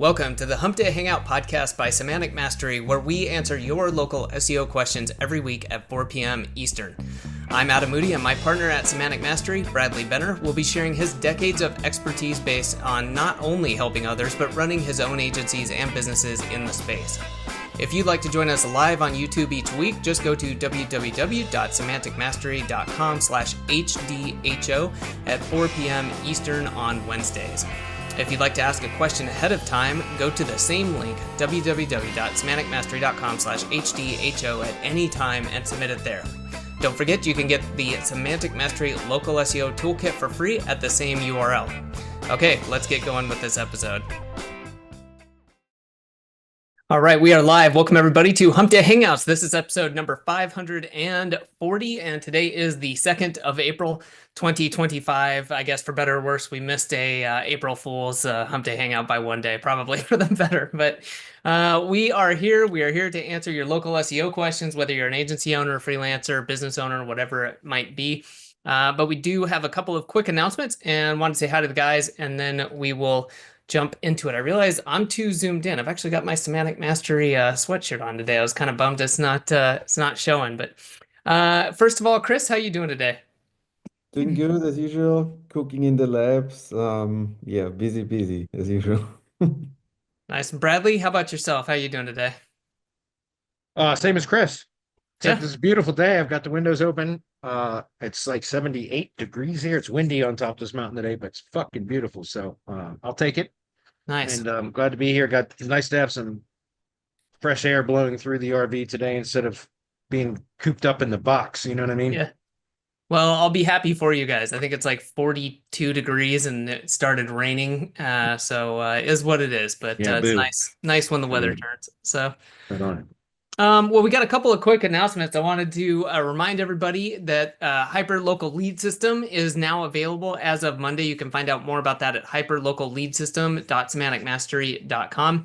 Welcome to the Hump Day Hangout podcast by Semantic Mastery, where we answer your local SEO questions every week at 4 p.m. Eastern. I'm Adam Moody, and my partner at Semantic Mastery, Bradley Benner, will be sharing his decades of expertise based on not only helping others, but running his own agencies and businesses in the space. If you'd like to join us live on YouTube each week, just go to www.semanticmastery.com/HDHO at 4 p.m. Eastern on Wednesdays. If you'd like to ask a question ahead of time, go to the same link, www.semanticmastery.com/HDHO at any time and submit it there. Don't forget, you can get the Semantic Mastery Local SEO Toolkit for free at the same URL. Okay, let's get going with this episode. All right, we are live. Welcome everybody to Hump Day Hangouts. This is episode number 540, and today is the 2nd of April, 2025. I guess for better or worse, we missed a April Fool's Hump Day Hangout by one day, probably for the better. But we are here. We are here to answer your local SEO questions, whether you're an agency owner, freelancer, business owner, whatever it might be. But we do have a couple of quick announcements and want to say hi to the guys, and then we will jump into it. I realize I'm too zoomed in. I've actually got my Semantic Mastery sweatshirt on today. I was kind of bummed it's not showing. But first of all, Chris, how you doing today? Doing good as usual, cooking in the labs. Yeah, busy as usual. Nice. Bradley, how about yourself? How you doing today? Same as Chris. Except Yeah, it's a beautiful day. I've got the windows open. It's like 78 degrees here. It's windy on top of this mountain today, but it's fucking beautiful. So I'll take it. nice. And I'm glad to be here. It's nice to have some fresh air blowing through the RV today instead of being cooped up in the box. You know what I mean? Yeah. Well, I'll be happy for you guys. I think it's like 42 degrees and it started raining. So it is what it is, but Yeah, it's boo. nice when the weather Boo. turns. So Right on it. well, we got a couple of quick announcements. I wanted to remind everybody that Hyper Local Lead System is now available as of Monday. You can find out more about that at hyperlocalleadsystem.semanticmastery.com.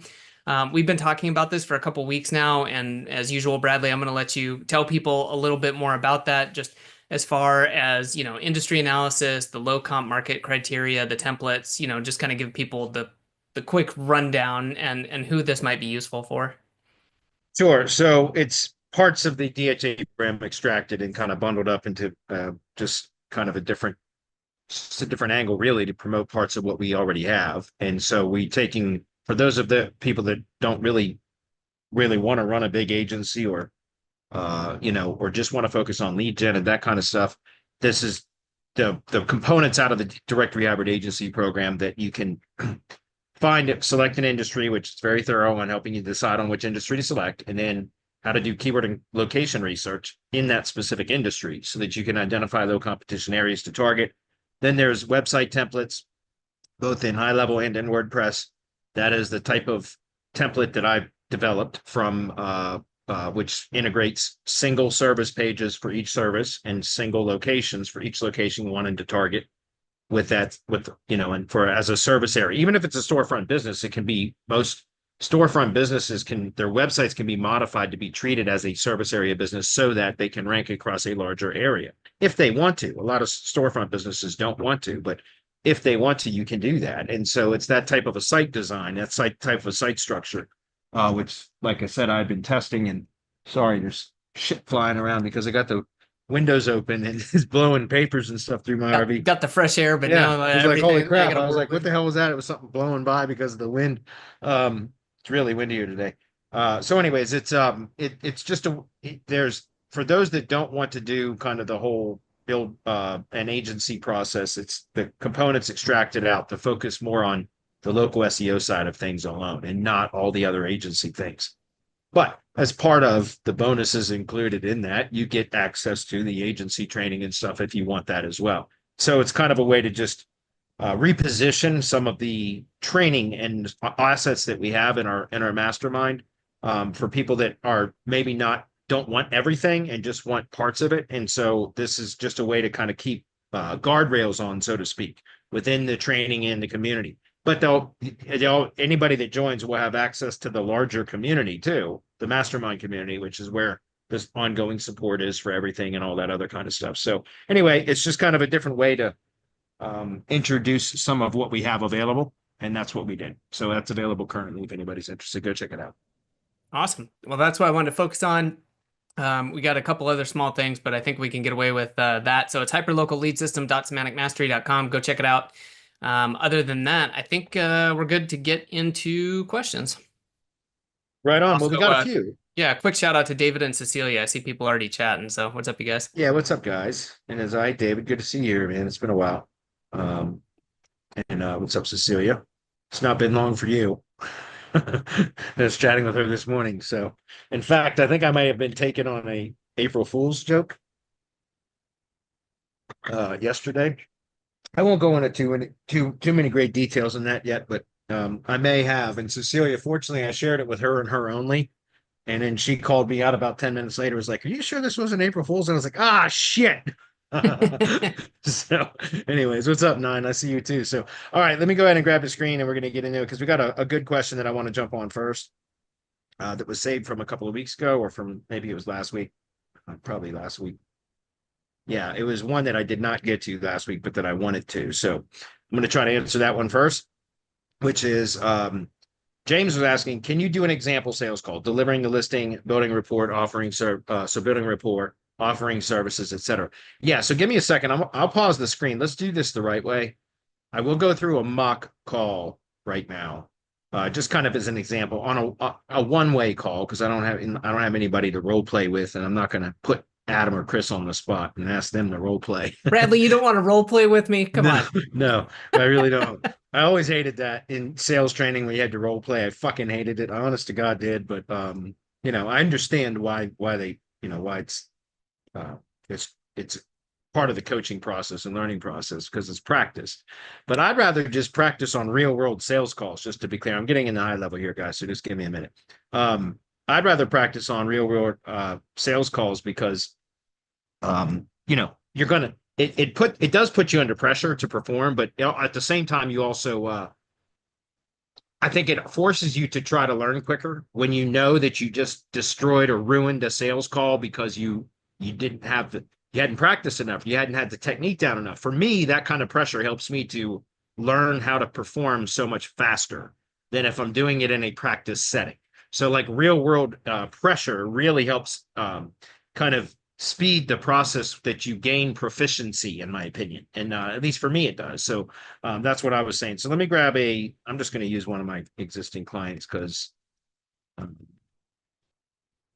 We've been talking about this for a couple weeks now, and as usual, Bradley, I'm going to let you tell people a little bit more about that, just as far as, industry analysis, the low comp market criteria, the templates, just kind of give people the quick rundown and who this might be useful for. Sure. So it's parts of the DHA program extracted and kind of bundled up into just kind of just a different angle, really, to promote parts of what we already have. And so for those of the people that don't really want to run a big agency or or just want to focus on lead gen and that kind of stuff, this is the components out of the directory hybrid agency program that you can select an industry, which is very thorough on helping you decide on which industry to select, and then how to do keyword and location research in that specific industry so that you can identify low competition areas to target. Then there's website templates, both in high level and in WordPress. That is the type of template that I've developed from which integrates single service pages for each service and single locations for each location wanted to target and for as a service area. Even if it's a storefront business, it can be most storefront businesses their websites can be modified to be treated as a service area business so that they can rank across a larger area if they want to. A lot of storefront businesses don't want to, but if they want to, you can do that. And so it's that type of a site design, type of a site structure, which, like I said, I've been testing. And sorry, there's shit flying around because I got the windows open and it's blowing papers and stuff through my RV. Got the fresh air, but Yeah, now I was like, holy everything. crap. I was like, what the hell was that? It was something blowing by because of the wind. It's really windy here today. So anyways, there's, for those that don't want to do kind of the whole build an agency process, it's the components extracted out to focus more on the local SEO side of things alone and not all the other agency things. But as part of the bonuses included in that, you get access to the agency training and stuff if you want that as well. So it's kind of a way to just reposition some of the training and assets that we have in our mastermind for people that are maybe don't want everything and just want parts of it. And so this is just a way to kind of keep guardrails on, so to speak, within the training and the community. But anybody that joins will have access to the larger community too, the mastermind community, which is where this ongoing support is for everything and all that other kind of stuff. So anyway, it's just kind of a different way to introduce some of what we have available And that's what we did. So that's available currently. If anybody's interested, go check it out. Awesome. Well, that's what I wanted to focus on. We got a couple other small things, but I think we can get away with that. So it's hyperlocalleadsystem.semanticmastery.com. Go check it out. Other than that, I think we're good to get into questions. Right on. Also, Well, we got a few. Yeah, quick shout out to David and Cecilia. I see people already chatting. So what's up, you guys? Yeah, what's up, guys? And as David, good to see you here, man. It's been a while. And what's up, Cecilia? It's not been long for you. I was chatting with her this morning. So, in fact, I think I may have been taken on a April Fool's joke yesterday. I won't go into too many great details on that yet, but I may have. And Cecilia, fortunately, I shared it with her and her only. And then she called me out about 10 minutes later, was like, "Are you sure this wasn't April Fool's?" And I was like, "Ah, shit." So, anyways, what's up, Nine? I see you too. So, all right, let me go ahead and grab the screen and we're going to get into it because we got a good question that I want to jump on first that was saved from a couple of weeks ago or from maybe it was last week, probably last week. Yeah, it was one that I did not get to last week, but that I wanted to. So, I'm going to try to answer that one first, which is James was asking, can you do an example sales call, delivering the listing, building a report, offering building a report, offering services, etc. Yeah, so give me a second. I'll pause the screen. Let's do this the right way. I will go through a mock call right now, just kind of as an example on a one-way call because I don't have anybody to role play with, and I'm not going to put Adam or Chris on the spot and ask them to role play. Bradley, you don't want to role play with me? Come on. No, I really don't. I always hated that in sales training when you had to role play. I fucking hated it. I honest to God did, but I understand why they, why it's part of the coaching process and learning process because it's practice. But I'd rather just practice on real world sales calls, just to be clear. I'm getting in the high level here, guys, so just give me a minute. I'd rather practice on real world sales calls because you're gonna it does put you under pressure to perform, but at the same time you also I think it forces you to try to learn quicker when you know that you just destroyed or ruined a sales call because you hadn't practiced enough, you hadn't had the technique down enough. For me, that kind of pressure helps me to learn how to perform so much faster than if I'm doing it in a practice setting. So like real world pressure really helps kind of speed the process that you gain proficiency, in my opinion. And at least for me, it does. So that's what I was saying. So let me grab I'm just going to use one of my existing clients because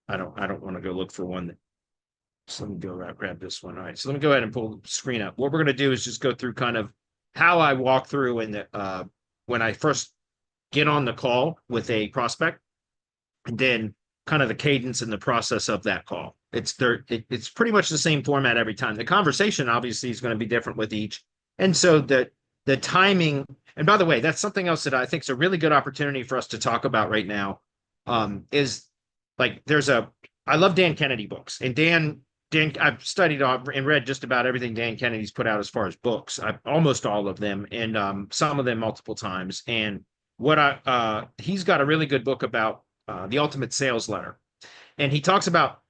I don't want to go look for one that. So let me grab this one. All right. So let me go ahead and pull the screen up. What we're going to do is just go through kind of how I walk through when I first get on the call with a prospect, and then kind of the cadence and the process of that call. It's pretty much the same format every time. The conversation obviously is going to be different with each. And so the timing, and by the way, that's something else that I think is a really good opportunity for us to talk about right now. Is like I love Dan Kennedy books, and Dan, I've studied and read just about everything Dan Kennedy's put out as far as books, almost all of them, and some of them multiple times. And he's got a really good book about the ultimate sales letter. And he talks about,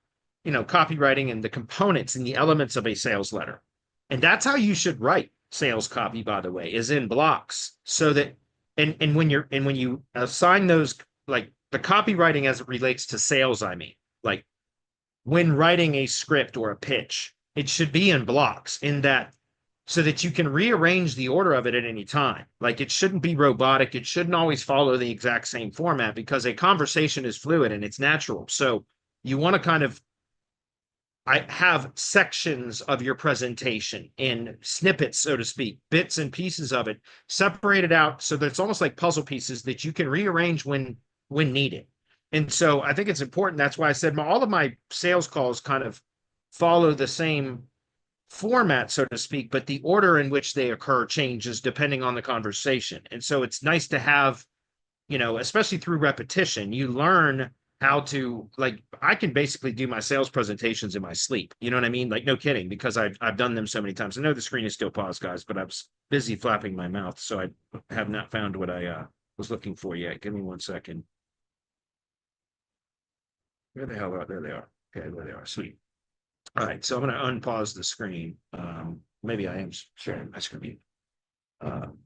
copywriting and the components and the elements of a sales letter. And that's how you should write sales copy, by the way, is in blocks so that, and when you assign those, like the copywriting as it relates to sales, I mean, like when writing a script or a pitch, it should be in blocks in that so that you can rearrange the order of it at any time. Like it shouldn't be robotic. It shouldn't always follow the exact same format because a conversation is fluid and it's natural. So you want to kind of have sections of your presentation in snippets, so to speak, bits and pieces of it separated out so that it's almost like puzzle pieces that you can rearrange when needed. And so I think it's important. That's why I said all of my sales calls kind of follow the same format, so to speak, but the order in which they occur changes depending on the conversation. And so it's nice to have, especially through repetition, you learn how to, like, I can basically do my sales presentations in my sleep. You know what I mean? Like, no kidding, because I've done them so many times. I know the screen is still paused, guys, but I was busy flapping my mouth, so I have not found what I was looking for yet. Give me 1 second. Where the hell are there? They are. Okay, there they are. Sweet. All right, so I'm going to unpause the screen. Maybe I am sharing my screen.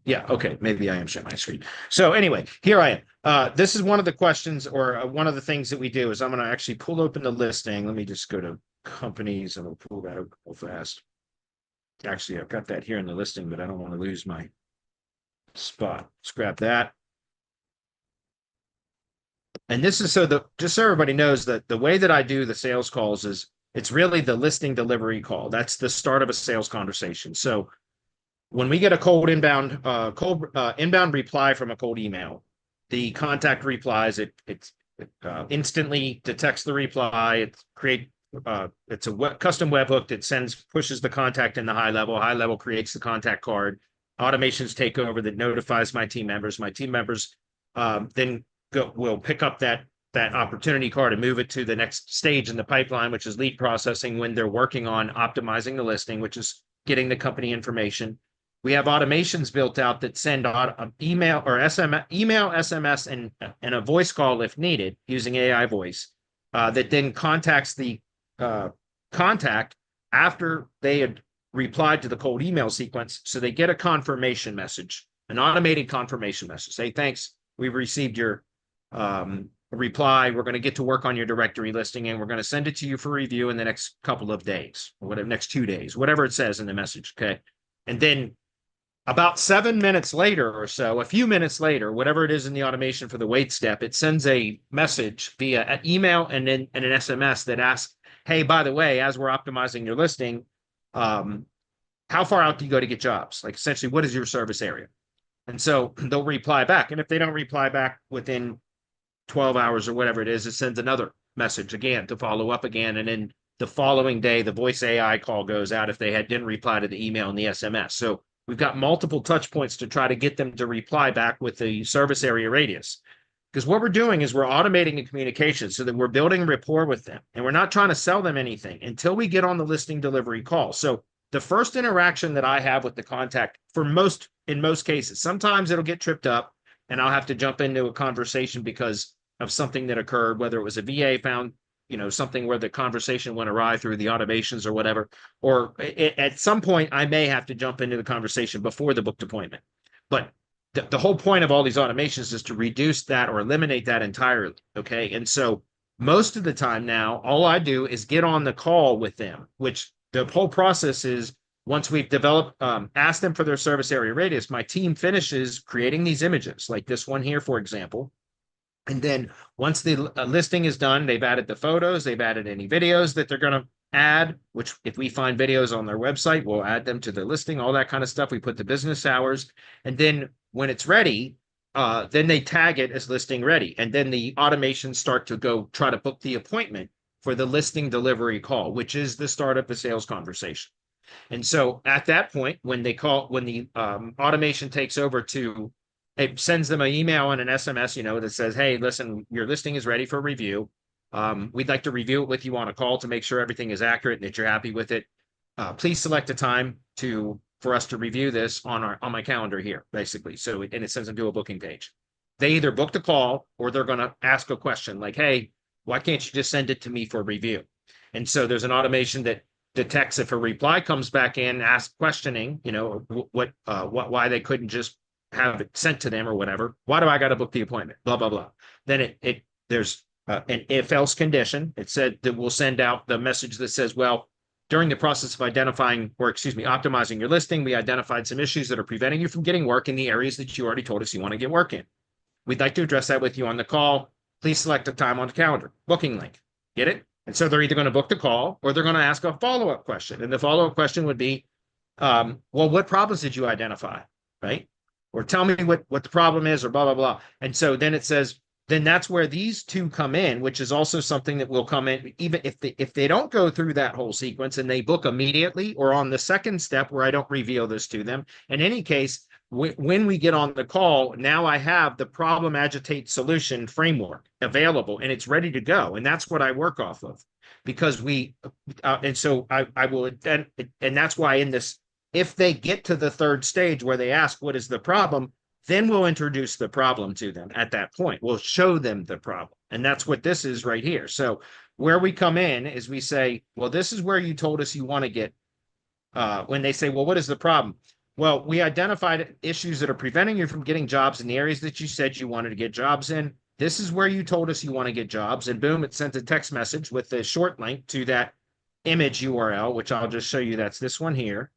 Yeah, okay, maybe I am sharing my screen. So anyway, here I am. This is one of the questions or one of the things that we do is I'm going to actually pull open the listing. Let me just go to companies and we'll pull that up real fast. Actually, I've got that here in the listing, but I don't want to lose my spot. Scrap that. And this is just so everybody knows that the way that I do the sales calls is it's really the listing delivery call. That's the start of a sales conversation. So when we get a inbound reply from a cold email, the contact replies. It instantly detects the reply. It's a custom webhook that pushes the contact in the high level. High level creates the contact card. Automations take over that notifies my team members. My team members then will pick up that opportunity card and move it to the next stage in the pipeline, which is lead processing when they're working on optimizing the listing, which is getting the company information. We have automations built out that send email or SMS, and a voice call if needed using AI voice that then contacts the contact after they had replied to the cold email sequence. So they get a confirmation message, an automated confirmation message. Say, thanks, we've received your reply. We're going to get to work on your directory listing and we're going to send it to you for review in the next couple of days or whatever, next 2 days, whatever it says in the message. Okay. And then about 7 minutes later or so, a few minutes later, whatever it is in the automation for the wait step, it sends a message via an email and then an SMS that asks, hey, by the way, as we're optimizing your listing, how far out do you go to get jobs? Like essentially, what is your service area? And so they'll reply back. And if they don't reply back within 12 hours or whatever it is, it sends another message again to follow up again. And then the following day, the voice AI call goes out if they didn't reply to the email and the SMS. So we've got multiple touch points to try to get them to reply back with the service area radius. Because what we're doing is we're automating the communication so that we're building rapport with them. And we're not trying to sell them anything until we get on the listing delivery call. So the first interaction that I have with the contact in most cases, sometimes it'll get tripped up and I'll have to jump into a conversation because of something that occurred, whether it was a VA found, something where the conversation went awry through the automations or whatever, or at some point I may have to jump into the conversation before the booked appointment. But the whole point of all these automations is to reduce that or eliminate that entirely. Okay. And so most of the time now, all I do is get on the call with them, which the whole process is once we've developed, asked them for their service area radius, my team finishes creating these images like this one here, for example. And then once the listing is done, they've added the photos, they've added any videos that they're going to add, which if we find videos on their website, we'll add them to the listing, all that kind of stuff. We put the business hours. And then when it's ready, then they tag it as listing ready. And then the automations start to go try to book the appointment for the listing delivery call, which is the start of the sales conversation. And so at that point, when the automation takes over it sends them an email and an SMS, that says, hey, listen, your listing is ready for review. We'd like to review it with you on a call to make sure everything is accurate and that you're happy with it. Please select a time for us to review this on my calendar here, basically. So, and it sends them to a booking page. They either book the call or they're going to ask a question like, hey, why can't you just send it to me for review? And so there's an automation that detects if a reply comes back in, asks questioning, why they couldn't just have it sent to them or whatever. Why do I got to book the appointment? Blah, blah, blah. Then there's an if-else condition. It said that we'll send out the message that says, well, during the process of optimizing your listing, we identified some issues that are preventing you from getting work in the areas that you already told us you want to get work in. We'd like to address that with you on the call. Please select a time on the calendar. Booking link. Get it? And so they're either going to book the call or they're going to ask a follow-up question. And the follow-up question would be, well, what problems did you identify? Right? Or tell me what the problem is or blah, blah, blah. And so then it says, then that's where these two come in, which is also something that will come in even if they don't go through that whole sequence and they book immediately or on the second step where I don't reveal this to them. In any case, when we get on the call, now I have the problem agitate solution framework available and it's ready to go. And that's what I work off of because and so I will, and that's why in this, if they get to the third stage where they ask, what is the problem? Then we'll introduce the problem to them at that point. We'll show them the problem. And that's what this is right here. So where we come in is we say, well, this is where you told us you want to get, when they say, well, what is the problem? Well, we identified issues that are preventing you from getting jobs in the areas that you said you wanted to get jobs in. This is where you told us you want to get jobs. And boom, it sent a text message with a short link to that image URL, which I'll just show you. That's this one here.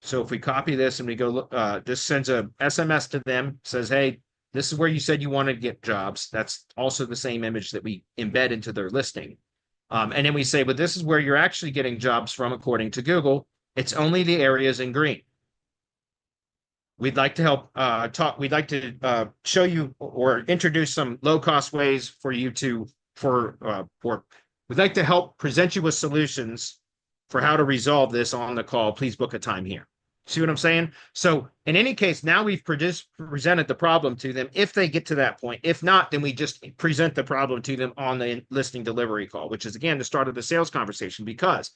So if we copy this and we go look, this sends a SMS to them, says, hey, this is where you said you wanted to get jobs. That's also the same image that we embed into their listing. And then we say, but this is where you're actually getting jobs from, according to Google. It's only the areas in green. We'd like to help we'd like to show you or introduce some low-cost ways for you to, we'd like to help present you with solutions for how to resolve this on the call. Please book a time here. See what I'm saying? So in any case, now we've presented the problem to them if they get to that point. If not, then we just present the problem to them on the listing delivery call, which is, again, the start of the sales conversation. Because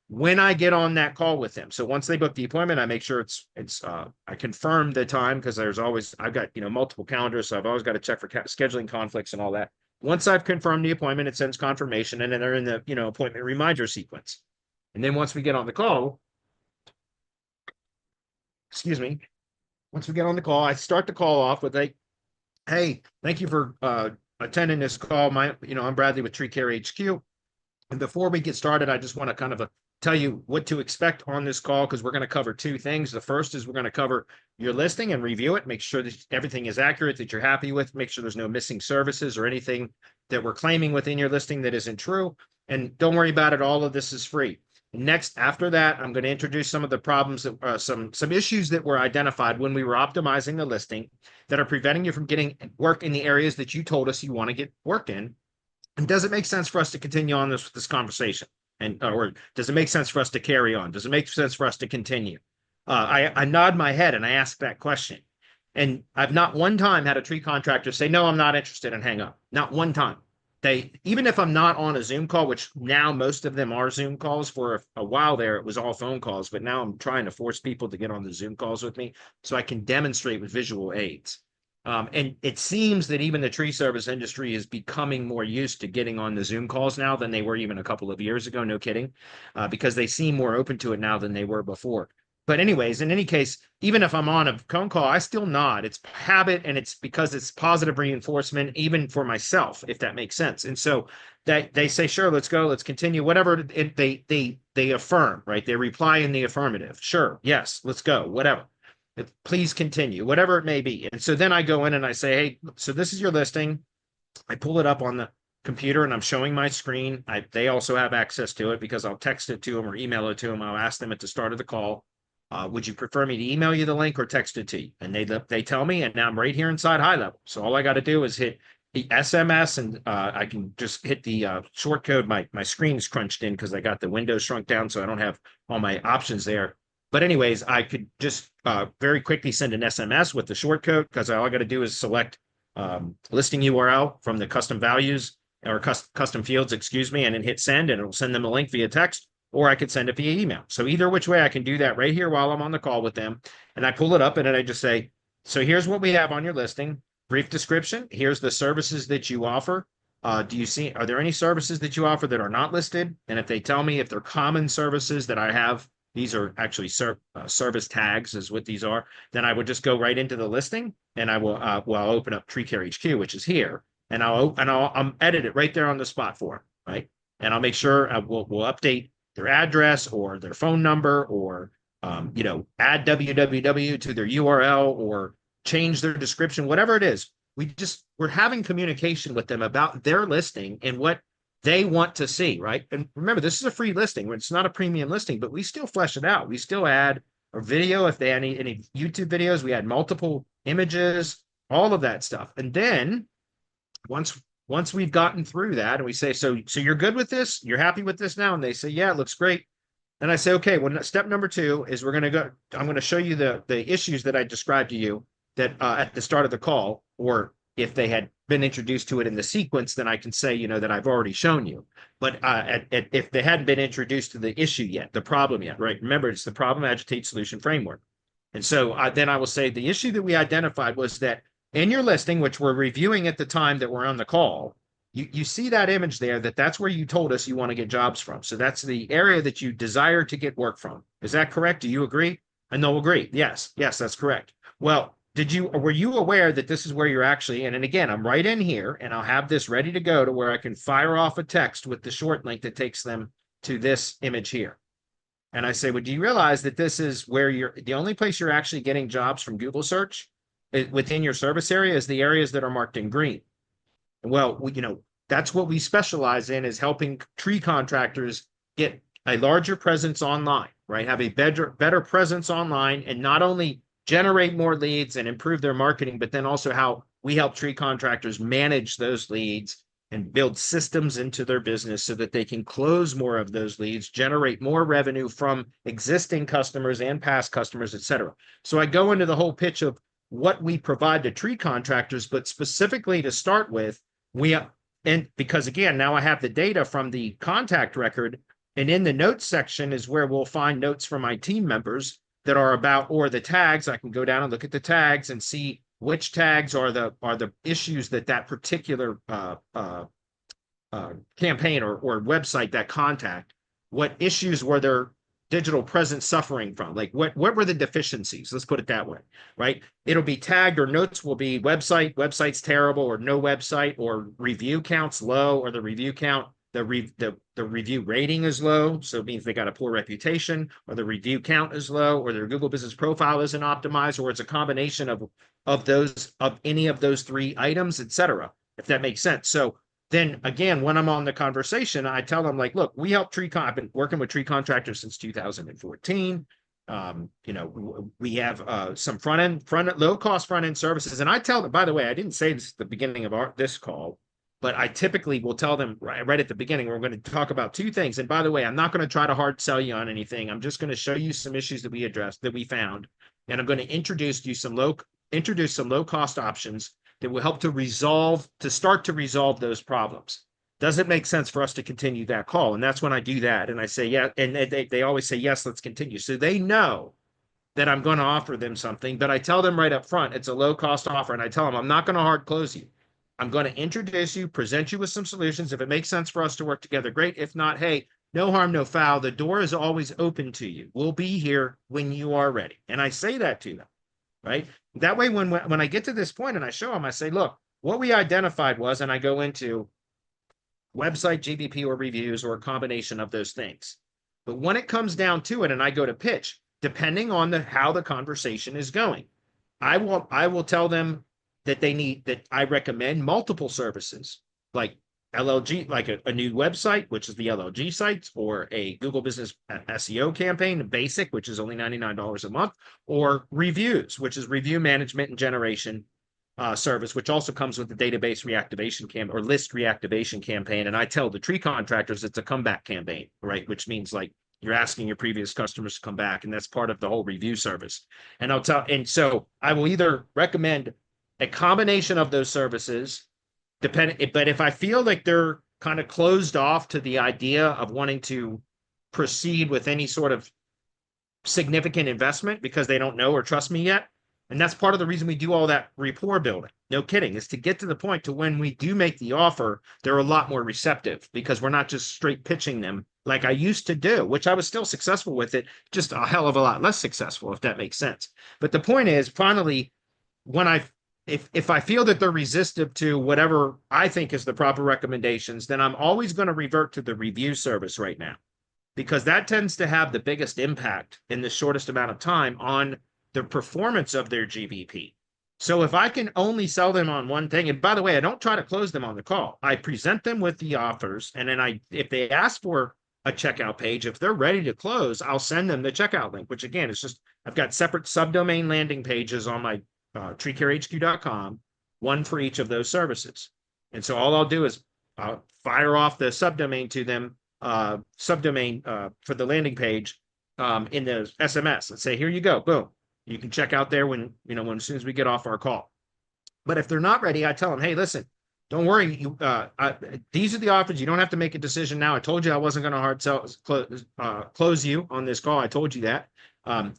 when I get on that call with them, so once they book the appointment, I make sure I confirm the time, because I've got, multiple calendars, so I've always got to check for scheduling conflicts and all that. Once I've confirmed the appointment, it sends confirmation, and then they're in the, appointment reminder sequence. And then once we get on the call, once we get on the call, I start the call off with hey, thank you for attending this call. I'm Bradley with Tree Care HQ. And before we get started, I just want to kind of tell you what to expect on this call, because we're going to cover two things. The first is we're going to cover your listing and review it, make sure that everything is accurate, that you're happy with, make sure there's no missing services or anything that we're claiming within your listing that isn't true. And don't worry about it. All of this is free. Next, after that, I'm going to introduce some of the problems that some issues that were identified when we were optimizing the listing that are preventing you from getting work in the areas that you told us you want to get work in. And does it make sense for us to continue on this conversation? Or does it make sense for us to carry on? Does it make sense for us to continue? I nod my head and I ask that question. And I've not one time had a tree contractor say, no, I'm not interested, and hang up. Not one time. Even if I'm not on a Zoom call, which now most of them are Zoom calls. For a while there, it was all phone calls, but now I'm trying to force people to get on the Zoom calls with me so I can demonstrate with visual aids. And it seems that even the tree service industry is becoming more used to getting on the Zoom calls now than they were even a couple of years ago. No kidding, because they seem more open to it now than they were before. But anyways, in any case, even if I'm on a phone call, I still nod. It's habit, and it's because it's positive reinforcement, even for myself, if that makes sense. And so they say, sure, let's go, let's continue, whatever. They affirm, right? They reply in the affirmative. Sure, yes, let's go, whatever. Please continue, whatever it may be. And so then I go in and I say, hey, so this is your listing. I pull it up on the computer and I'm showing my screen. They also have access to it because I'll text it to them or email it to them. I'll ask them at the start of the call, would you prefer me to email you the link or text it to you? And they tell me, and now I'm right here inside High Level. So all I got to do is hit the SMS, and I can just hit the short code. My screen's crunched in because I got the window shrunk down, so I don't have all my options there. But anyways, I could just very quickly send an SMS with the short code, because all I got to do is select listing URL from the custom values or custom fields, excuse me, and then hit send, and it'll send them a link via text, or I could send it via email. So either which way, I can do that right here while I'm on the call with them. And I pull it up, and then I just say, so here's what we have on your listing. Brief description. Here's the services that you offer. Are there any services that you offer that are not listed? And if they tell me if they're common services that I have, these are actually service tags is what these are, then I would just go right into the listing, and I will I'll open up Tree Care HQ, which is here, and I'll edit it right there on the spot for them, right? And I'll make sure we'll update their address or their phone number, or add www to their URL, or change their description, whatever it is. We're having communication with them about their listing and what they want to see, right? And remember, this is a free listing. It's not a premium listing, but we still flesh it out. We still add a video if they had any YouTube videos. We add multiple images, all of that stuff. And then once we've gotten through that, and we say, so you're good with this? You're happy with this now? And they say, yeah, it looks great. And I say, okay, well, step number 2 is I'm going to show you the issues that I described to you that at the start of the call, or if they had been introduced to it in the sequence, then I can say, that I've already shown you. But if they hadn't been introduced to the issue yet, the problem yet, right? Remember, it's the problem, agitate, solution framework. And so then I will say the issue that we identified was that in your listing, which we're reviewing at the time that we're on the call, you see that image there, that's where you told us you want to get jobs from. So that's the area that you desire to get work from. Is that correct? Do you agree? And they'll agree. Yes, yes, that's correct. Well, were you aware that this is where you're actually in? And again, I'm right in here and I'll have this ready to go to where I can fire off a text with the short link that takes them to this image here. And I say, well, do you realize that this is where the only place you're actually getting jobs from Google search within your service area is the areas that are marked in green. Well, that's what we specialize in, is helping tree contractors get a larger presence online, right? Have a better presence online, and not only generate more leads and improve their marketing, but then also how we help tree contractors manage those leads and build systems into their business so that they can close more of those leads, generate more revenue from existing customers and past customers, et cetera. So I go into the whole pitch of what we provide to tree contractors, but specifically to start with, and because again, now I have the data from the contact record, and in the notes section is where we'll find notes from my team members that are about, or the tags. I can go down and look at the tags and see which tags are the issues that particular campaign or website, that contact, what issues were their digital presence suffering from? Like what were the deficiencies? Let's put it that way, right? It'll be tagged, or notes will be website's terrible, or no website, or review counts low, or the review count, the review rating is low, so it means they got a poor reputation, or the review count is low, or their Google Business Profile isn't optimized, or it's a combination of any of those three items, etc. If that makes sense. So then again, when I'm on the conversation, I tell them, like, look, we help I've been working with tree contractors since 2014. We have some low cost front end services. And I tell them, by the way, I didn't say this at the beginning of this call, but I typically will tell them right at the beginning, we're going to talk about two things. And by the way, I'm not going to try to hard sell you on anything. I'm just going to show you some issues that we addressed, that we found. And I'm going to introduce some low cost options that will help to start to resolve those problems. Does it make sense for us to continue that call? And that's when I do that. And I say, yeah. And they always say, yes, let's continue. So they know that I'm going to offer them something, but I tell them right up front, it's a low cost offer. And I tell them, I'm not going to hard close you. I'm going to introduce you, present you with some solutions. If it makes sense for us to work together, great. If not, hey, no harm, no foul. The door is always open to you. We'll be here when you are ready. And I say that to them, right? That way, when I get to this point and I show them, I say, look, what we identified was, and I go into website, GBP, or reviews, or a combination of those things. But when it comes down to it and I go to pitch, depending on how the conversation is going, I will tell them that I recommend multiple services, like LLG, like a new website, which is the LLG sites, or a Google Business SEO campaign, basic, which is only $99 a month, or reviews, which is review management and generation service, which also comes with the database reactivation campaign or list reactivation campaign. And I tell the tree contractors it's a comeback campaign, right? Which means, like, you're asking your previous customers to come back, and that's part of the whole review service. And so I will either recommend a combination of those services, but if I feel like they're kind of closed off to the idea of wanting to proceed with any sort of significant investment because they don't know or trust me yet, and that's part of the reason we do all that rapport building, no kidding, is to get to the point to when we do make the offer, they're a lot more receptive, because we're not just straight pitching them like I used to do, which I was still successful with it, just a hell of a lot less successful, if that makes sense. But the point is, finally, if I feel that they're resistive to whatever I think is the proper recommendations, then I'm always going to revert to the review service right now, because that tends to have the biggest impact in the shortest amount of time on the performance of their GBP. So if I can only sell them on one thing, and by the way, I don't try to close them on the call. I present them with the offers, and then if they ask for a checkout page, if they're ready to close, I'll send them the checkout link, which again is just, I've got separate subdomain landing pages on my treecarehq.com, one for each of those services. And so all I'll do is fire off the subdomain to them, for the landing page in the SMS, and say, here you go, boom. You can check out there when as soon as we get off our call. But if they're not ready, I tell them, hey, listen, don't worry. These are the offers. You don't have to make a decision now. I told you I wasn't going to hard sell, close you on this call. I told you that.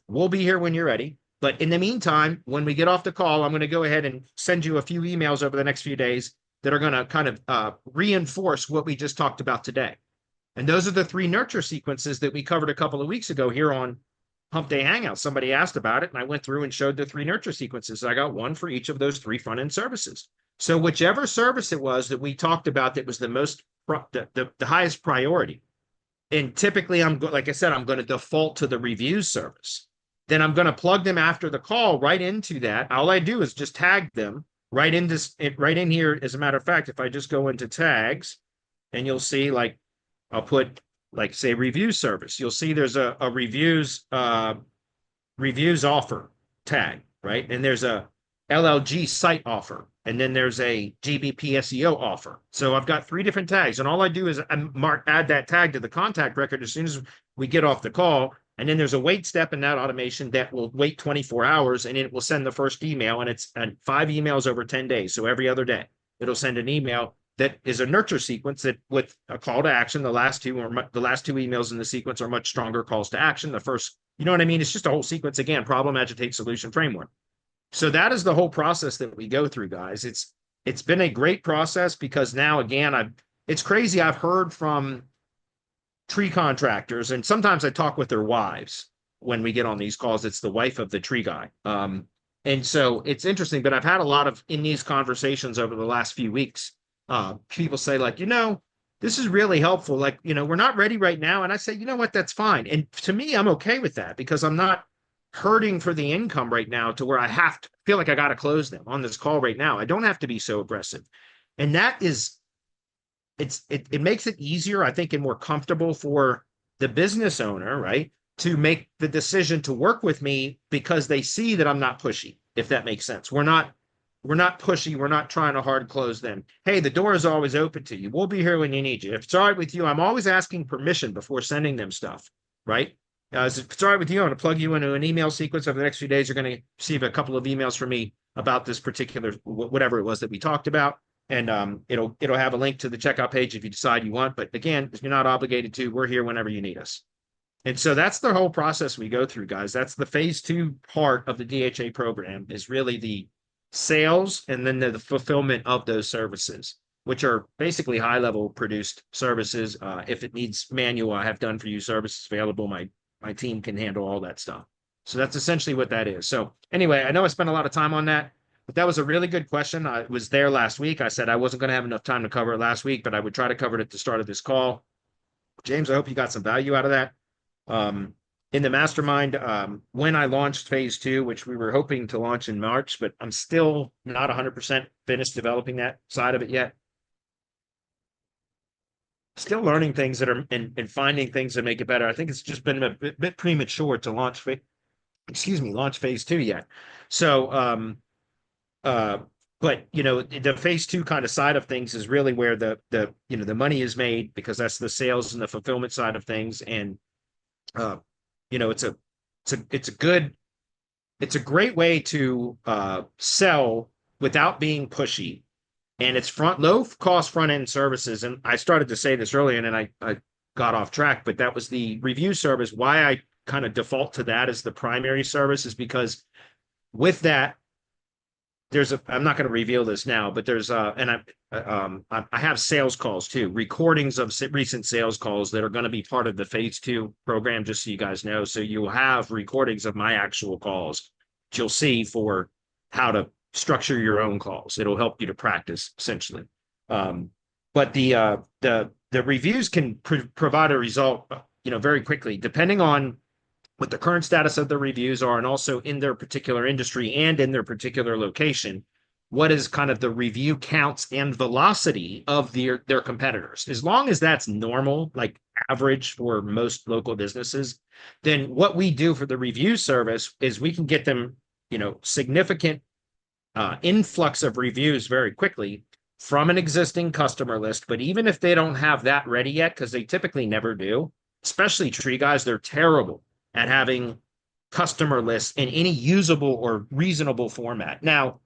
We'll be here when you're ready. But in the meantime, when we get off the call, I'm going to go ahead and send you a few emails over the next few days that are going to kind of reinforce what we just talked about today. And those are the 3 nurture sequences that we covered a couple of weeks ago here on Hump Day Hangouts. Somebody asked about it, and I went through and showed the 3 nurture sequences. I got one for each of those 3 front-end services. So whichever service it was that we talked about that was the most the highest priority, and typically like I said, I'm going to default to the reviews service. Then I'm going to plug them after the call right into that. All I do is just tag them right in here. As a matter of fact, if I just go into tags, and you'll see, like, I'll put, like, say, review service. You'll see there's a reviews offer tag, right? And there's a LLG site offer, and then there's a GBP SEO offer. So I've got 3 different tags, and all I do is add that tag to the contact record as soon as we get off the call. And then there's a wait step in that automation that will wait 24 hours, and it will send the first email, and it's 5 emails over 10 days. So every other day, it'll send an email that is a nurture sequence that with a call to action. The last two emails in the sequence are much stronger calls to action. The first, you know what I mean? It's just a whole sequence. Again, problem, agitate, solution, framework. So that is the whole process that we go through, guys. It's been a great process because now, again, it's crazy. I've heard from tree contractors, and sometimes I talk with their wives when we get on these calls. It's the wife of the tree guy. And so it's interesting, but I've had a lot of in these conversations over the last few weeks, people say, like, this is really helpful. Like, we're not ready right now. And I say, you know what, that's fine. And to me, I'm okay with that because I'm not hurting for the income right now to where I have to feel like I got to close them on this call right now. I don't have to be so aggressive. And that is, it makes it easier, I think, and more comfortable for the business owner, right, to make the decision to work with me because they see that I'm not pushy, if that makes sense. We're not pushy. We're not trying to hard close them. Hey, the door is always open to you. We'll be here when you need you. If it's all right with you, I'm always asking permission before sending them stuff, right? If it's all right with you, I'm going to plug you into an email sequence over the next few days. You're going to receive a couple of emails from me about this particular, whatever it was that we talked about. And it'll have a link to the checkout page if you decide you want. But again, you're not obligated to. We're here whenever you need us. And so that's the whole process we go through, guys. That's the phase 2 part of the DHA program, is really the sales and then the fulfillment of those services, which are basically high-level produced services. If it needs manual, I have done for you services available. My team can handle all that stuff. So that's essentially what that is. So anyway, I know I spent a lot of time on that, but that was a really good question. I was there last week. I said I wasn't going to have enough time to cover it last week, but I would try to cover it at the start of this call. James, I hope you got some value out of that. In the mastermind, when I launched phase 2, which we were hoping to launch in March, but I'm still not 100% finished developing that side of it yet. Still learning things that are and finding things that make it better. I think it's just been a bit premature to launch phase 2 yet. So, but the phase 2 kind of side of things is really where the money is made, because that's the sales and the fulfillment side of things. And it's a great way to sell without being pushy. And it's low cost front end services. And I started to say this earlier, and then I got off track, but that was the review service. Why I kind of default to that as the primary service is because with that, I'm not going to reveal this now, but I have sales calls too, recordings of recent sales calls that are going to be part of the phase 2 program, just so you guys know. So you'll have recordings of my actual calls that you'll see for how to structure your own calls. It'll help you to practice, essentially. But the reviews can provide a result, very quickly, depending on what the current status of the reviews are, and also in their particular industry and in their particular location, what is kind of the review counts and velocity of their competitors. As long as that's normal, like average for most local businesses, then what we do for the review service is we can get them, significant influx of reviews very quickly from an existing customer list. But even if they don't have that ready yet, because they typically never do, especially tree guys, they're terrible at having customer lists in any usable or reasonable format. Now,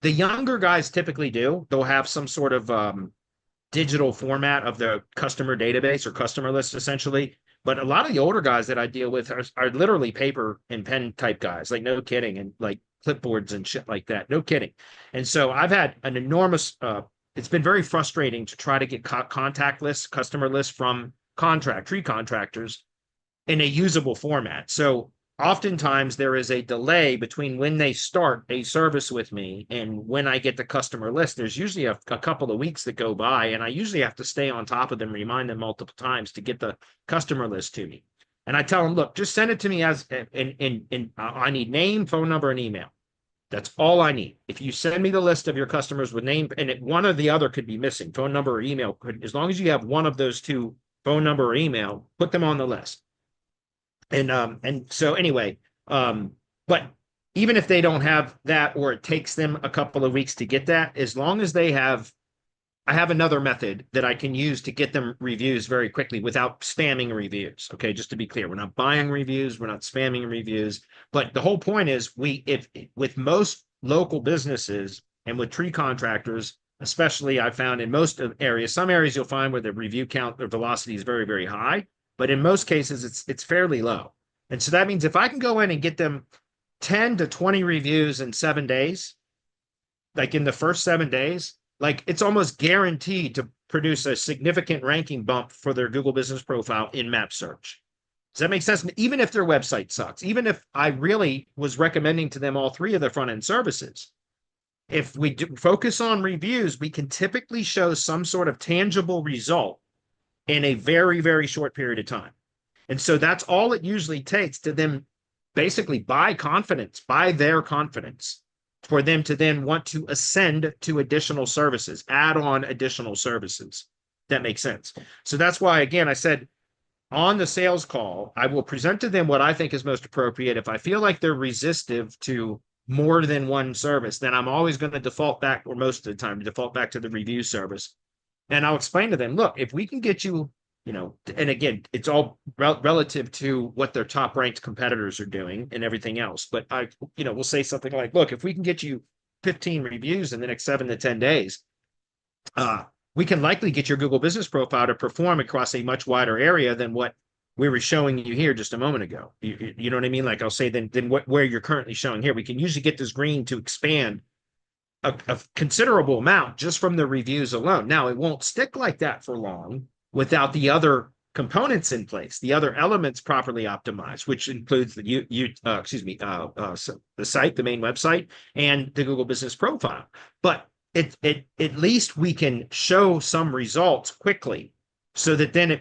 the younger guys typically do. They'll have some sort of digital format of the customer database or customer list, essentially. But a lot of the older guys that I deal with are literally paper and pen type guys, like, no kidding, and like clipboards and shit like that. No kidding. And so I've had an enormous, it's been very frustrating to try to get contact lists, customer lists from tree contractors in a usable format. So oftentimes there is a delay between when they start a service with me and when I get the customer list. There's usually a couple of weeks that go by, and I usually have to stay on top of them, remind them multiple times to get the customer list to me. And I tell them, look, just send it to me as I need name, phone number, and email. That's all I need. If you send me the list of your customers with name, and one or the other could be missing, phone number or email, as long as you have one of those two, phone number or email, put them on the list. And so anyway, but even if they don't have that, or it takes them a couple of weeks to get that, as long as they have, I have another method that I can use to get them reviews very quickly without spamming reviews. Okay, just to be clear, we're not buying reviews, we're not spamming reviews. But the whole point is, if with most local businesses and with tree contractors, especially, I found in most areas, some areas you'll find where the review count or velocity is very, very high, but in most cases it's fairly low. And so that means if I can go in and get them 10 to 20 reviews in 7 days, like in the first 7 days, like it's almost guaranteed to produce a significant ranking bump for their Google business profile in map search. Does that make sense? Even if their website sucks, even if I really was recommending to them all three of their front end services, if we do focus on reviews, we can typically show some sort of tangible result in a very, very short period of time. And so that's all it usually takes to them basically buy their confidence, for them to then want to ascend to additional services, add on additional services. That makes sense. So that's why, again, I said on the sales call, I will present to them what I think is most appropriate. If I feel like they're resistive to more than one service, then I'm always going to default back, or most of the time, default back to the review service. And I'll explain to them, look, if we can get you, and again, it's all relative to what their top ranked competitors are doing and everything else. But we'll say something like, look, if we can get you 15 reviews in the next 7 to 10 days, we can likely get your Google business profile to perform across a much wider area than what we were showing you here just a moment ago. You know what I mean? Like I'll say, then where you're currently showing here, we can usually get this green to expand a considerable amount just from the reviews alone. Now, it won't stick like that for long without the other components in place, the other elements properly optimized, which includes the site, the main website, and the Google business profile. But at least we can show some results quickly, so that then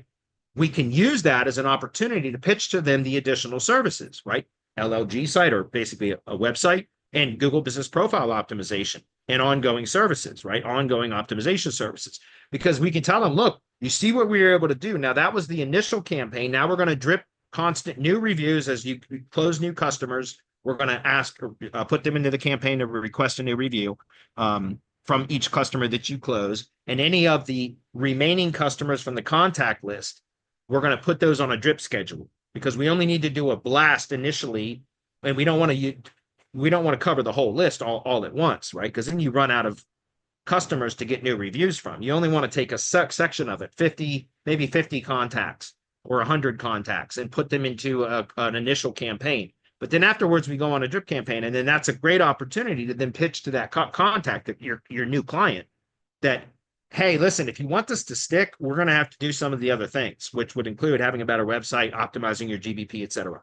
we can use that as an opportunity to pitch to them the additional services, right? LLG site, or basically a website, and Google business profile optimization and ongoing services, right? Ongoing optimization services, because we can tell them, look, you see what we were able to do. Now, that was the initial campaign. Now we're going to drip constant new reviews as you close new customers. We're going to ask, put them into the campaign to request a new review from each customer that you close. And any of the remaining customers from the contact list, we're going to put those on a drip schedule, because we only need to do a blast initially, and we don't want to cover the whole list all at once, right? Because then you run out of customers to get new reviews from. You only want to take a section of it, 50, maybe 50 contacts or 100 contacts, and put them into an initial campaign. But then afterwards, we go on a drip campaign, and then that's a great opportunity to then pitch to that contact, that your new client, that, hey, listen, if you want this to stick, we're going to have to do some of the other things, which would include having a better website, optimizing your GBP, etc.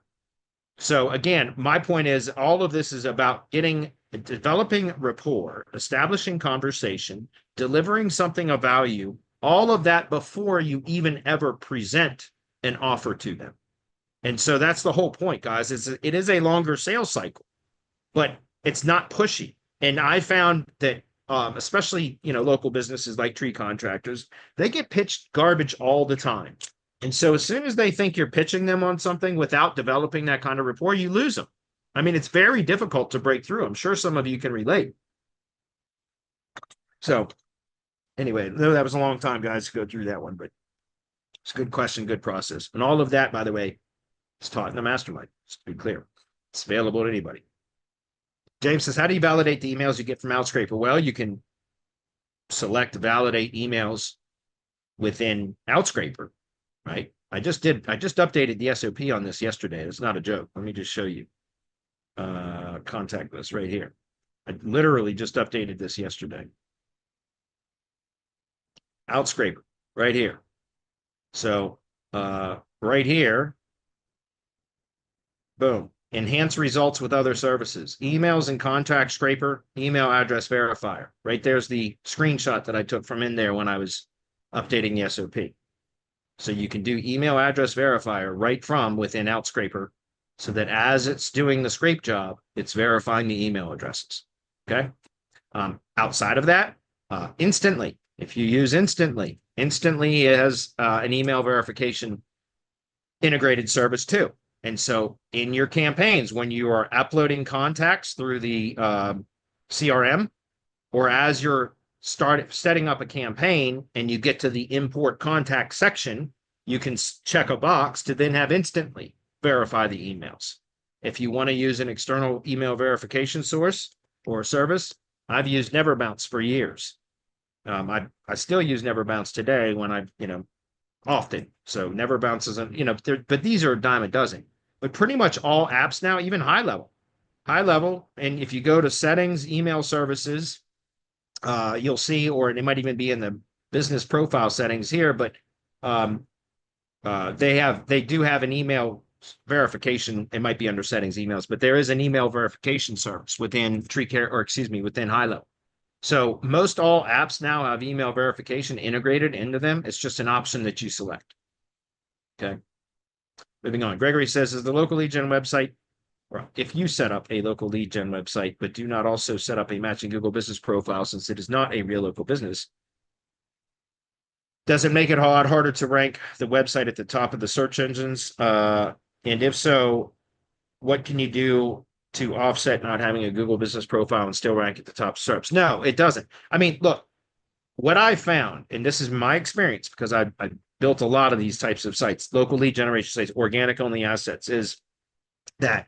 So again, my point is, all of this is about developing rapport, establishing conversation, delivering something of value, all of that before you even ever present an offer to them. And so that's the whole point, guys. It is a longer sales cycle, but it's not pushy. And I found that especially, local businesses like tree contractors, they get pitched garbage all the time. And so as soon as they think you're pitching them on something without developing that kind of rapport, you lose them. I mean, it's very difficult to break through. I'm sure some of you can relate. So anyway, that was a long time, guys, to go through that one, but it's a good question, good process. And all of that, by the way, is taught in the mastermind. Just to be clear, it's available to anybody. James says, how do you validate the emails you get from Outscraper? Well, you can select validate emails within Outscraper, right? I just updated the SOP on this yesterday. It's not a joke. Let me just show you. Contact list right here. I literally just updated this yesterday. Outscraper right here. So right here, boom. Enhance results with other services. Emails and contact scraper, email address verifier. Right there's the screenshot that I took from in there when I was updating the SOP. So you can do email address verifier right from within Outscraper, so that as it's doing the scrape job, it's verifying the email addresses. Okay. Outside of that, Instantly. If you use Instantly has an email verification integrated service too. And so in your campaigns, when you are uploading contacts through the CRM, or as you're setting up a campaign and you get to the import contact section, you can check a box to then have Instantly verify the emails. If you want to use an external email verification source or service, I've used NeverBounce for years. I still use NeverBounce today when I, often. So NeverBounce isn't, but these are a dime a dozen. But pretty much all apps now, even high level. And if you go to settings, email services, you'll see, or it might even be in the business profile settings here, but they do have an email verification. It might be under settings emails, but there is an email verification service within within high level. So most all apps now have email verification integrated into them. It's just an option that you select. Okay. Moving on. Gregory says, is the local lead gen website, or if you set up a local lead gen website, but do not also set up a matching Google business profile, since it is not a real local business, does it make it a lot harder to rank the website at the top of the search engines? And if so, what can you do to offset not having a Google business profile and still rank at the top SERPs? No, it doesn't. I mean, look, what I found, and this is my experience because I built a lot of these types of sites, local lead generation sites, organic only assets, is that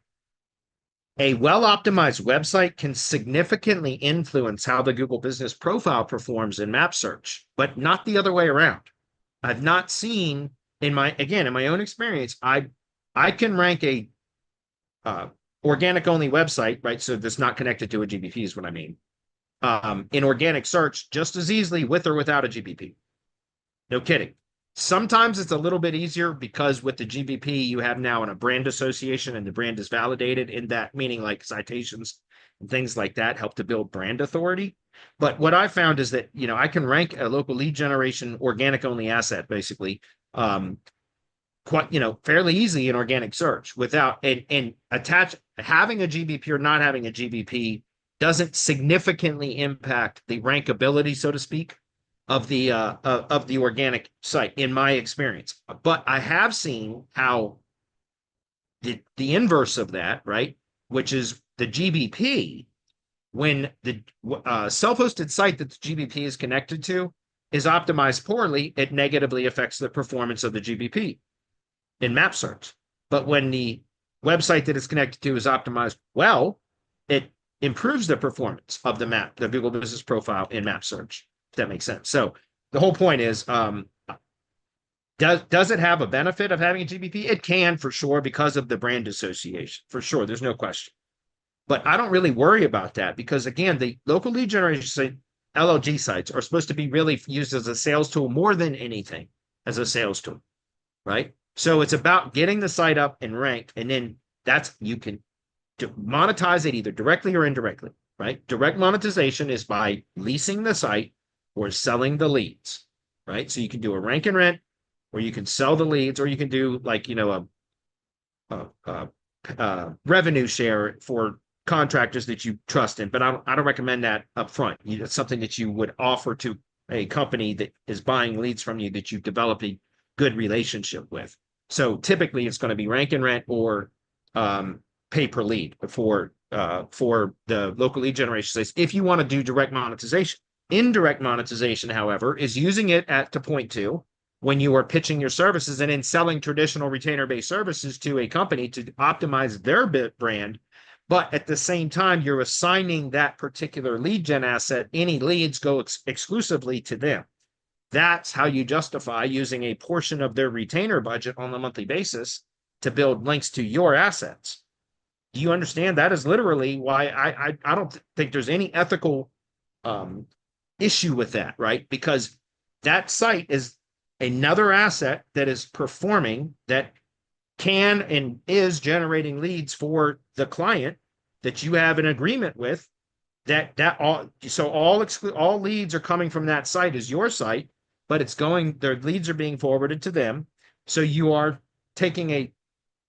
a well-optimized website can significantly influence how the Google business profile performs in map search, but not the other way around. I've not seen in my own experience, I can rank a organic only website, right? So that's not connected to a GBP is what I mean. In organic search just as easily with or without a GBP. No kidding. Sometimes it's a little bit easier because with the GBP, you have now a brand association and the brand is validated in that, meaning like citations and things like that help to build brand authority. But what I found is that, I can rank a local lead generation organic only asset basically quite, fairly easily in organic search without and attach having a GBP or not having a GBP doesn't significantly impact the rankability, so to speak, of the organic site in my experience. But I have seen how the inverse of that, right, which is the GBP, when the self-hosted site that the GBP is connected to is optimized poorly, it negatively affects the performance of the GBP in map search. But when the website that it's connected to is optimized well, it improves the performance of the Google business profile in map search. If that makes sense. So the whole point is, does it have a benefit of having a GBP? It can, for sure, because of the brand association, for sure. There's no question. But I don't really worry about that because, again, the local lead generation site, LLG sites are supposed to be really used as a sales tool more than anything as a sales tool, right? So it's about getting the site up and ranked, and then you can monetize it either directly or indirectly, right? Direct monetization is by leasing the site or selling the leads, right? So you can do a rank and rent, or you can sell the leads, or you can do like, a revenue share for contractors that you trust in. But I don't recommend that up front. It's something that you would offer to a company that is buying leads from you that you've developed a good relationship with. So typically it's going to be rank and rent or pay per lead for the local lead generation sites if you want to do direct monetization. Indirect monetization, however, is using it to point to when you are pitching your services and in selling traditional retainer-based services to a company to optimize their brand. But at the same time, you're assigning that particular lead gen asset. Any leads go exclusively to them. That's how you justify using a portion of their retainer budget on a monthly basis to build links to your assets. Do you understand? That is literally why I don't think there's any ethical issue with that, right? Because that site is another asset that is performing that can and is generating leads for the client that you have an agreement with, all leads are coming from that site is your site, but their leads are being forwarded to them. So you are taking a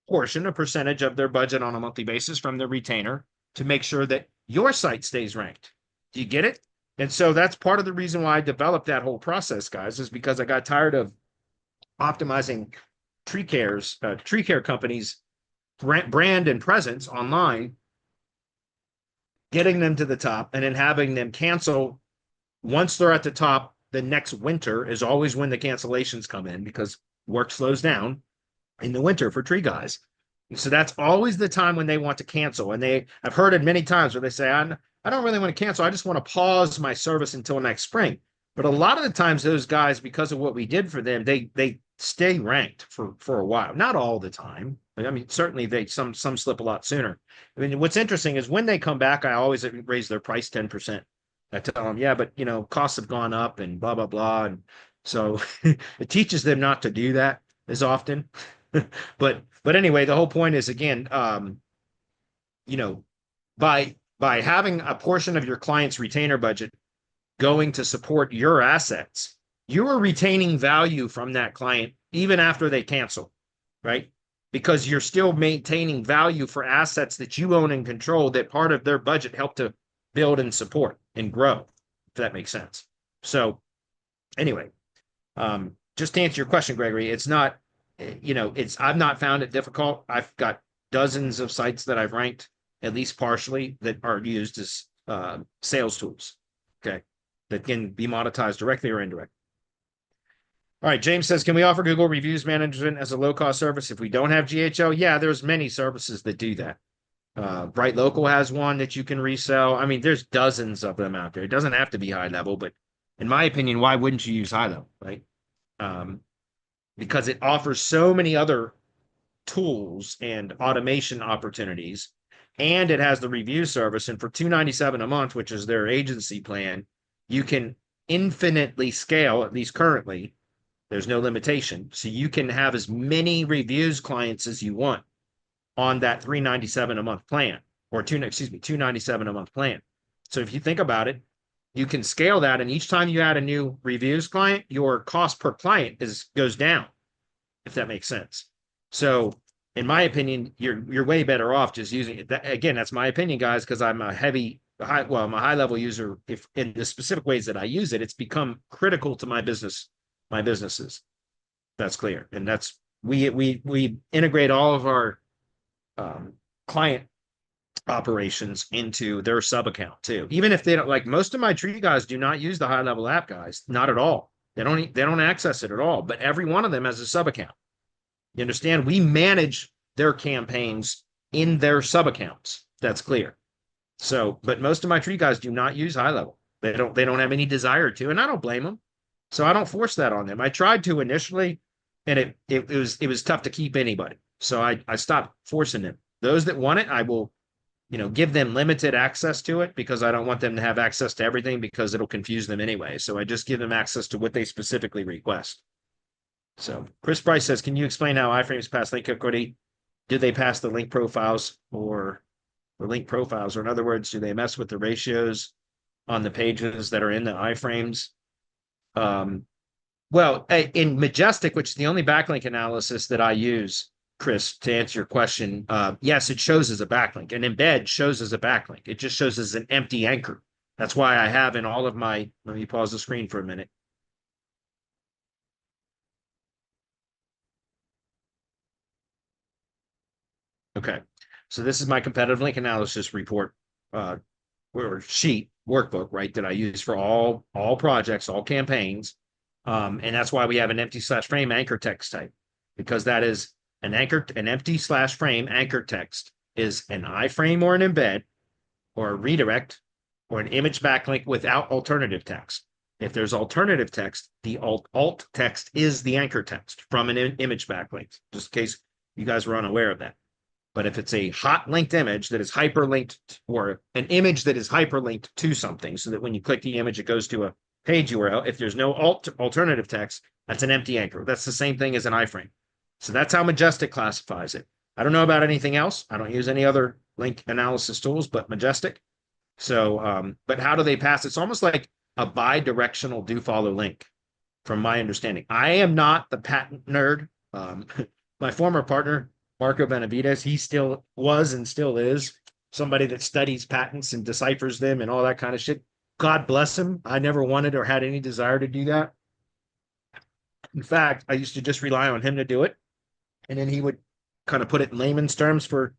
percentage of their budget on a monthly basis from the retainer to make sure that your site stays ranked. Do you get it? And so that's part of the reason why I developed that whole process, guys, is because I got tired of optimizing tree care companies' brand and presence online, getting them to the top, and then having them cancel once they're at the top. The next winter is always when the cancellations come in because work slows down in the winter for tree guys. So that's always the time when they want to cancel. And I've heard it many times where they say, I don't really want to cancel. I just want to pause my service until next spring. But a lot of the times those guys, because of what we did for them, they stay ranked for a while. Not all the time. I mean, certainly some slip a lot sooner. I mean, what's interesting is when they come back, I always raise their price 10%. I tell them, yeah, but costs have gone up and blah, blah, blah. And so it teaches them not to do that as often. But anyway, the whole point is, again, by having a portion of your client's retainer budget going to support your assets, you are retaining value from that client even after they cancel, right? Because you're still maintaining value for assets that you own and control that part of their budget help to build and support and grow, if that makes sense. So anyway, just to answer your question, Gregory, it's not, I've not found it difficult. I've got dozens of sites that I've ranked, at least partially, that are used as sales tools, okay, that can be monetized directly or indirectly. All right, James says, can we offer Google Reviews Management as a low-cost service if we don't have GHL? Yeah, there's many services that do that. Bright Local has one that you can resell. I mean, there's dozens of them out there. It doesn't have to be high level, but in my opinion, why wouldn't you use high level, right? Because it offers so many other tools and automation opportunities, and it has the review service. And for $297 a month, which is their agency plan, you can infinitely scale, at least currently. There's no limitation. So you can have as many reviews clients as you want on that $397 a month plan, or $297 a month plan. So if you think about it, you can scale that, and each time you add a new reviews client, your cost per client goes down, if that makes sense. So in my opinion, you're way better off just using it. Again, that's my opinion, guys, because I'm a I'm a high level user. If in the specific ways that I use it, it's become critical to my businesses. That's clear. And that's, we integrate all of our client operations into their sub account too. Even if they don't, like most of my tree guys do not use the high level app, guys, not at all. They don't access it at all, but every one of them has a sub account. You understand? We manage their campaigns in their sub accounts. That's clear. So, but most of my tree guys do not use high level. They don't have any desire to, and I don't blame them. So I don't force that on them. I tried to initially, and it was tough to keep anybody. So I stopped forcing them. Those that want it, I will, give them limited access to it, because I don't want them to have access to everything, because it'll confuse them anyway. So I just give them access to what they specifically request. So Chris Price says, can you explain how iframes pass link equity? Do they pass the link profiles or the link profiles? Or in other words, do they mess with the ratios on the pages that are in the iframes? Well, in Majestic, which is the only backlink analysis that I use, Chris, to answer your question, yes, it shows as a backlink. An embed shows as a backlink. It just shows as an empty anchor. That's why I have in all of my, let me pause the screen for a minute. Okay, so this is my competitive link analysis report or sheet workbook, right, that I use for all projects, all campaigns. And that's why we have an empty/frame anchor text type, because that is an empty/frame anchor text is an iframe or an embed or a redirect or an image backlink without alternative text. If there's alternative text, the alt text is the anchor text from an image backlink, just in case you guys were unaware of that. But if it's a hot linked image that is hyperlinked, or an image that is hyperlinked to something, so that when you click the image, it goes to a page URL, if there's no alternative text, that's an empty anchor. That's the same thing as an iframe. So that's how Majestic classifies it. I don't know about anything else. I don't use any other link analysis tools, but Majestic. So, but how do they pass? It's almost like a bi-directional do follow link, from my understanding. I am not the patent nerd. My former partner, Marco Benavides, he still was and still is somebody that studies patents and deciphers them and all that kind of shit. God bless him. I never wanted or had any desire to do that. In fact, I used to just rely on him to do it. And then he would kind of put it in layman's terms for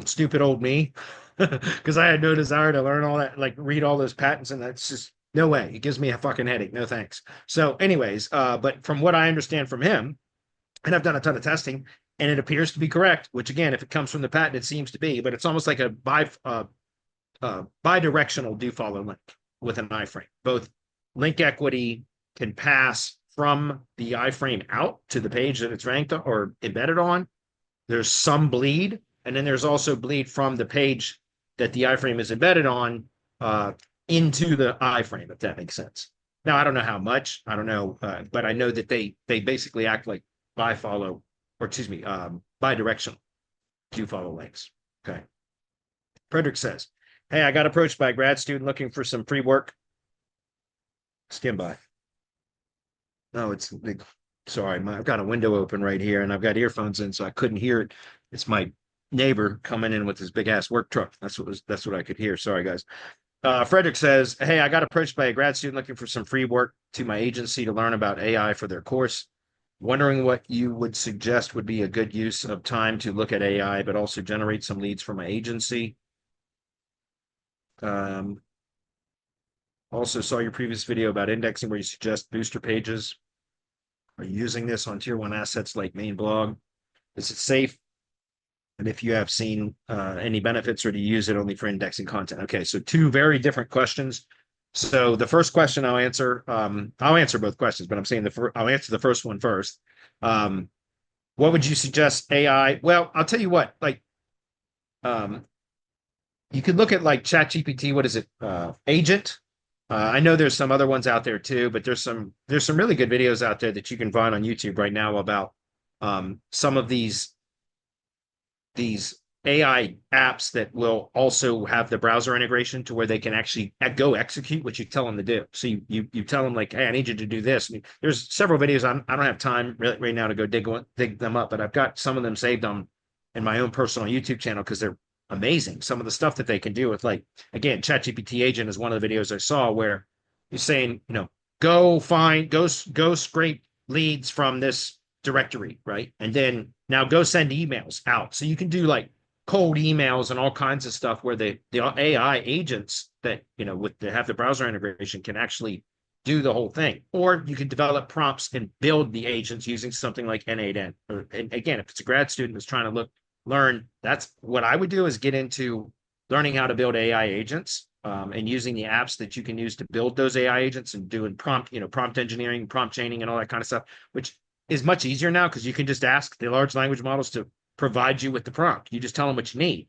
stupid old me, because I had no desire to learn all that, like read all those patents. And that's just no way. It gives me a fucking headache. No thanks. So anyways, but from what I understand from him, and I've done a ton of testing, and it appears to be correct, which again, if it comes from the patent, it seems to be, but it's almost like a bi-directional do follow link with an iframe. Both link equity can pass from the iframe out to the page that it's ranked or embedded on. There's some bleed, and then there's also bleed from the page that the iframe is embedded on into the iframe, if that makes sense. Now, I don't know how much, I don't know, but I know that they basically act like bi-directional do follow links. Okay. Frederick says, hey, I got approached by a grad student looking for some free work. Skim by. No, it's sorry, I've got a window open right here and I've got earphones in, so I couldn't hear it. It's my neighbor coming in with his big ass work truck. That's what I could hear. Sorry, guys. Frederick says, hey, I got approached by a grad student looking for some free work to my agency to learn about AI for their course. Wondering what you would suggest would be a good use of time to look at AI, but also generate some leads for my agency. Also saw your previous video about indexing where you suggest booster pages. Are you using this on tier one assets like main blog? Is it safe? And if you have seen any benefits, or do you use it only for indexing content? Okay, so two very different questions. So the first question I'll answer both questions, but I'm saying I'll answer the first one first. What would you suggest AI? Well, I'll tell you what, like, you could look at like ChatGPT. What is it? Agent. I know there's some other ones out there too, but there's some really good videos out there that you can find on YouTube right now about some of these AI apps that will also have the browser integration to where they can actually go execute what you tell them to do. So you tell them like, hey, I need you to do this. I mean, there's several videos. I don't have time right now to go dig them up, but I've got some of them saved in my own personal YouTube channel because they're amazing. Some of the stuff that they can do with, like, again, ChatGPT agent is one of the videos I saw where you're saying, go scrape leads from this directory, right? And then now go send emails out. So you can do like cold emails and all kinds of stuff where the AI agents that, have the browser integration can actually do the whole thing. Or you can develop prompts and build the agents using something like N8N. And again, if it's a grad student that's trying to learn, that's what I would do, is get into learning how to build AI agents and using the apps that you can use to build those AI agents and doing prompt engineering, prompt chaining and all that kind of stuff, which is much easier now because you can just ask the large language models to provide you with the prompt. You just tell them what you need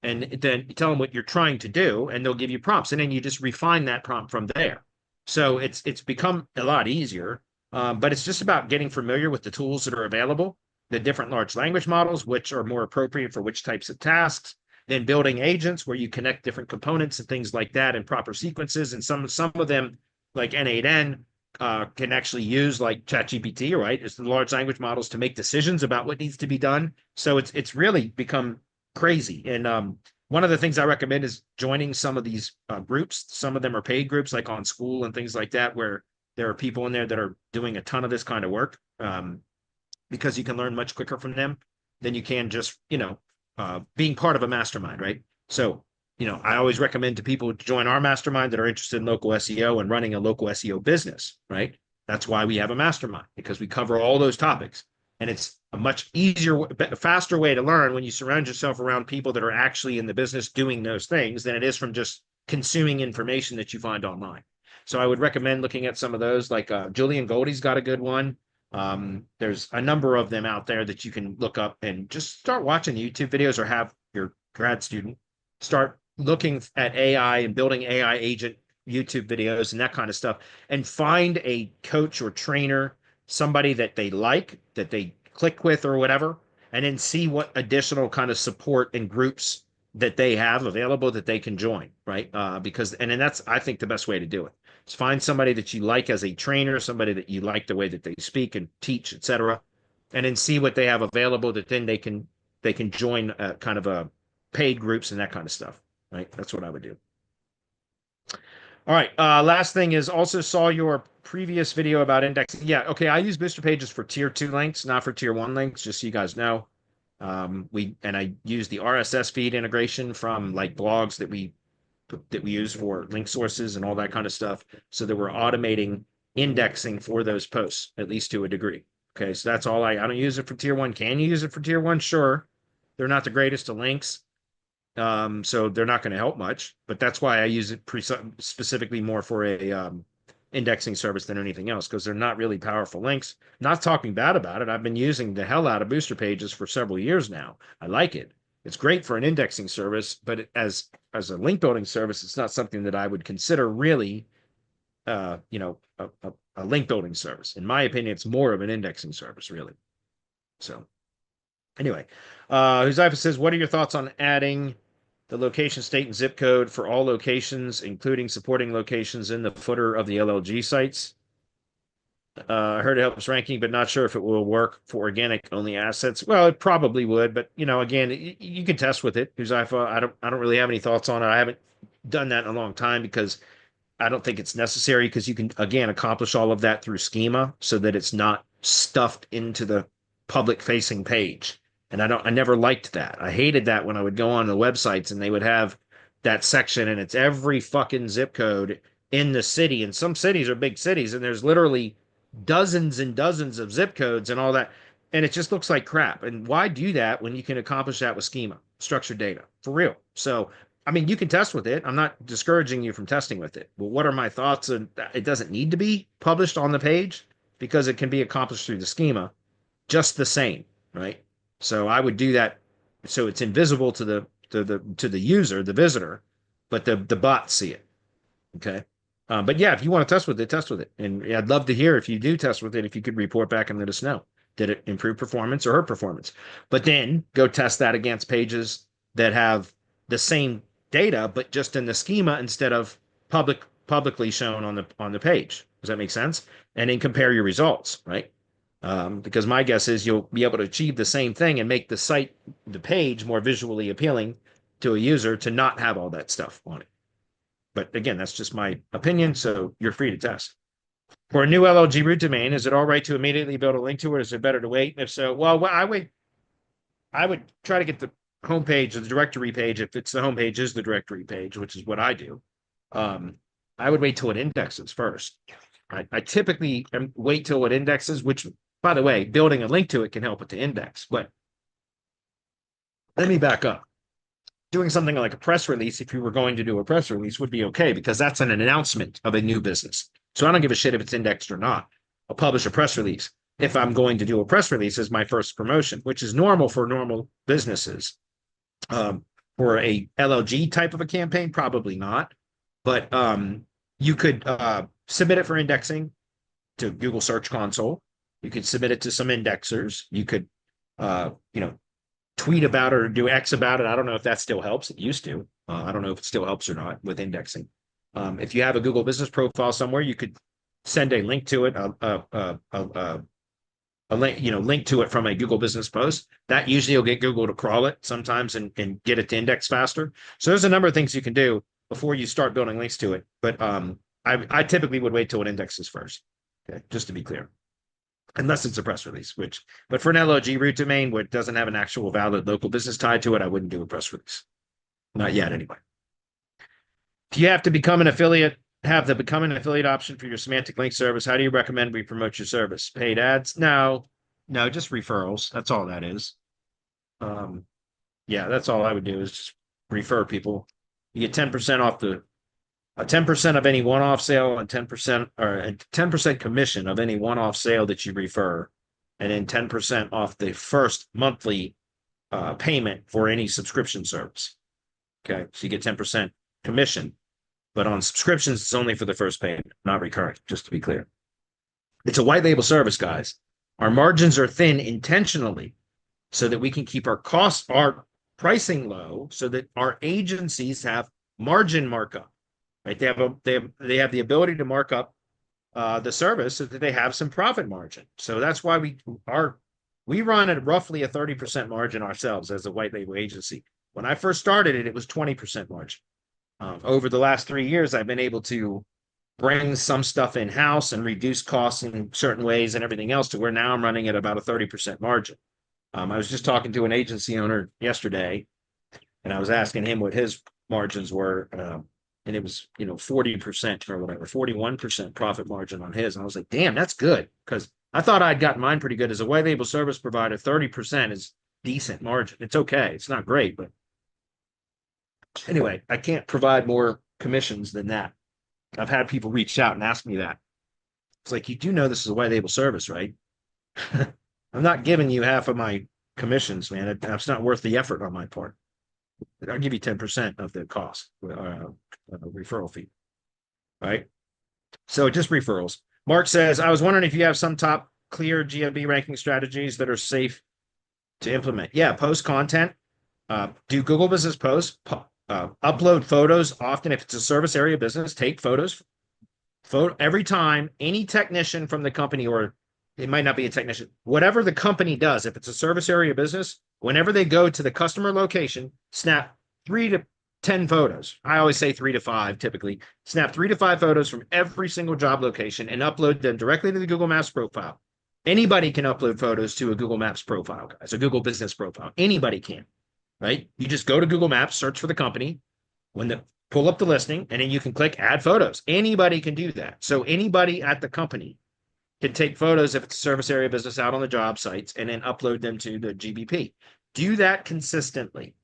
and then you tell them what you're trying to do and they'll give you prompts, and then you just refine that prompt from there. So it's become a lot easier, but it's just about getting familiar with the tools that are available, the different large language models, which are more appropriate for which types of tasks, then building agents where you connect different components and things like that in proper sequences. And some of them, like N8N, can actually use like ChatGPT, right? It's the large language models to make decisions about what needs to be done. So it's really become crazy. And one of the things I recommend is joining some of these groups. Some of them are paid groups, like on School and things like that, where there are people in there that are doing a ton of this kind of work. Because you can learn much quicker from them than you can just, being part of a mastermind, right? So, I always recommend to people to join our mastermind that are interested in local SEO and running a local SEO business, right? That's why we have a mastermind, because we cover all those topics. And it's a much easier, faster way to learn when you surround yourself around people that are actually in the business doing those things than it is from just consuming information that you find online. So I would recommend looking at some of those, like Julian Goldie's got a good one. There's a number of them out there that you can look up and just start watching YouTube videos, or have your grad student start looking at AI and building AI agent YouTube videos and that kind of stuff, and find a coach or trainer, somebody that they like, that they click with or whatever, and then see what additional kind of support and groups that they have available that they can join, right? Because, and then that's, I think, the best way to do it. Is find somebody that you like as a trainer, somebody that you like the way that they speak and teach, etc., and then see what they have available that then they can join kind of a paid groups and that kind of stuff, right? That's what I would do. All right. Last thing is also saw your previous video about indexing. Yeah. Okay. I use Booster Pages for tier 2 links, not for tier 1 links, just so you guys know. I use the RSS feed integration from like blogs that we use for link sources and all that kind of stuff, so that we're automating indexing for those posts, at least to a degree. Okay. So that's all I don't use it for tier 1. Can you use it for tier 1? Sure. They're not the greatest of links. So they're not going to help much, but that's why I use it specifically more for a indexing service than anything else, because they're not really powerful links. Not talking bad about it. I've been using the hell out of Booster Pages for several years now. I like it. It's great for an indexing service, but as a link building service, it's not something that I would consider really, a link building service. In my opinion, it's more of an indexing service, really. So anyway, Huzaifa says, what are your thoughts on adding the location, state, and zip code for all locations, including supporting locations in the footer of the LLG sites? I heard it helps ranking, but not sure if it will work for organic only assets. Well, it probably would, but again, you can test with it. Huzaifa, I don't really have any thoughts on it. I haven't done that in a long time because I don't think it's necessary, because you can, again, accomplish all of that through schema so that it's not stuffed into the public facing page. And I never liked that. I hated that when I would go on the websites and they would have that section and it's every fucking zip code in the city. And some cities are big cities and there's literally dozens and dozens of zip codes and all that. And it just looks like crap. And why do that when you can accomplish that with schema, structured data, for real? So, I mean, you can test with it. I'm not discouraging you from testing with it. But what are my thoughts? It doesn't need to be published on the page because it can be accomplished through the schema just the same, right? So I would do that so it's invisible to the user, the visitor, but the bots see it. Okay. But yeah, if you want to test with it, test with it. And I'd love to hear, if you do test with it, if you could report back and let us know. Did it improve performance or hurt performance? But then go test that against pages that have the same data, but just in the schema instead of publicly shown on the page. Does that make sense? And then compare your results, right? Because my guess is you'll be able to achieve the same thing and make the page more visually appealing to a user to not have all that stuff on it. But again, that's just my opinion, so you're free to test. For a new LLG root domain, is it all right to immediately build a link to it, or is it better to wait? If so, well, I would try to get the homepage or the directory page. If it's the homepage is the directory page, which is what I do. I would wait till it indexes first. I typically wait till it indexes, which, by the way, building a link to it can help with the index. But let me back up. Doing something like a press release, if you were going to do a press release, would be okay, because that's an announcement of a new business. So I don't give a shit if it's indexed or not. I'll publish a press release if I'm going to do a press release as my first promotion, which is normal for normal businesses. For a LLG type of a campaign, probably not. But you could submit it for indexing to Google Search Console. You could submit it to some indexers. You could, tweet about it or do X about it. I don't know if that still helps. It used to. I don't know if it still helps or not with indexing. If you have a Google business profile somewhere, you could send a link to it, a link to it from a Google business post. That usually will get Google to crawl it sometimes and get it to index faster. So there's a number of things you can do before you start building links to it. But I typically would wait till it indexes first. Okay, just to be clear. Unless it's a press release, but for an LLG root domain where it doesn't have an actual valid local business tied to it, I wouldn't do a press release. Not yet, anyway. If you have to become an affiliate, have the become an affiliate option for your semantic link service, how do you recommend we promote your service? Paid ads? No, just referrals. That's all that is. Yeah, that's all I would do is just refer people. You get 10% off 10% of any one-off sale and 10% or a 10% commission of any one-off sale that you refer, and then 10% off the first monthly payment for any subscription service. Okay, so you get 10% commission, but on subscriptions, it's only for the first payment, not recurring, just to be clear. It's a white label service, guys. Our margins are thin intentionally so that we can keep our costs, our pricing low, so that our agencies have margin markup, right? They have the ability to mark up the service so that they have some profit margin. So that's why we run at roughly a 30% margin ourselves as a white label agency. When I first started it was 20% margin. Over the last 3 years, I've been able to bring some stuff in-house and reduce costs in certain ways and everything else to where now I'm running at about a 30% margin. I was just talking to an agency owner yesterday, and I was asking him what his margins were, and it was 40% or whatever, 41% profit margin on his. And I was like, damn, that's good, because I thought I'd gotten mine pretty good as a white label service provider. 30% is decent margin. It's okay. It's not great, but anyway, I can't provide more commissions than that. I've had people reach out and ask me that. It's like, you do know this is a white label service, right? I'm not giving you half of my commissions, man. That's not worth the effort on my part. I'll give you 10% of the cost, referral fee, right? So just referrals. Mark says, I was wondering if you have some top clear GMB ranking strategies that are safe to implement. Yeah, post content, do Google Business Posts, upload photos often. If it's a service area business, take photos. Every time any technician from the company, or it might not be a technician, whatever the company does, if it's a service area business, whenever they go to the customer location, snap 3 to 10 photos. I always say 3 to 5 typically. Snap 3 to 5 photos from every single job location and upload them directly to the Google Maps profile. Anybody can upload photos to a Google Maps profile, guys, a Google Business profile. Anybody can, right? You just go to Google Maps, search for the company, pull up the listing, and then you can click add photos. Anybody can do that. So anybody at the company can take photos if it's a service area business out on the job sites and then upload them to the GBP. Do that consistently,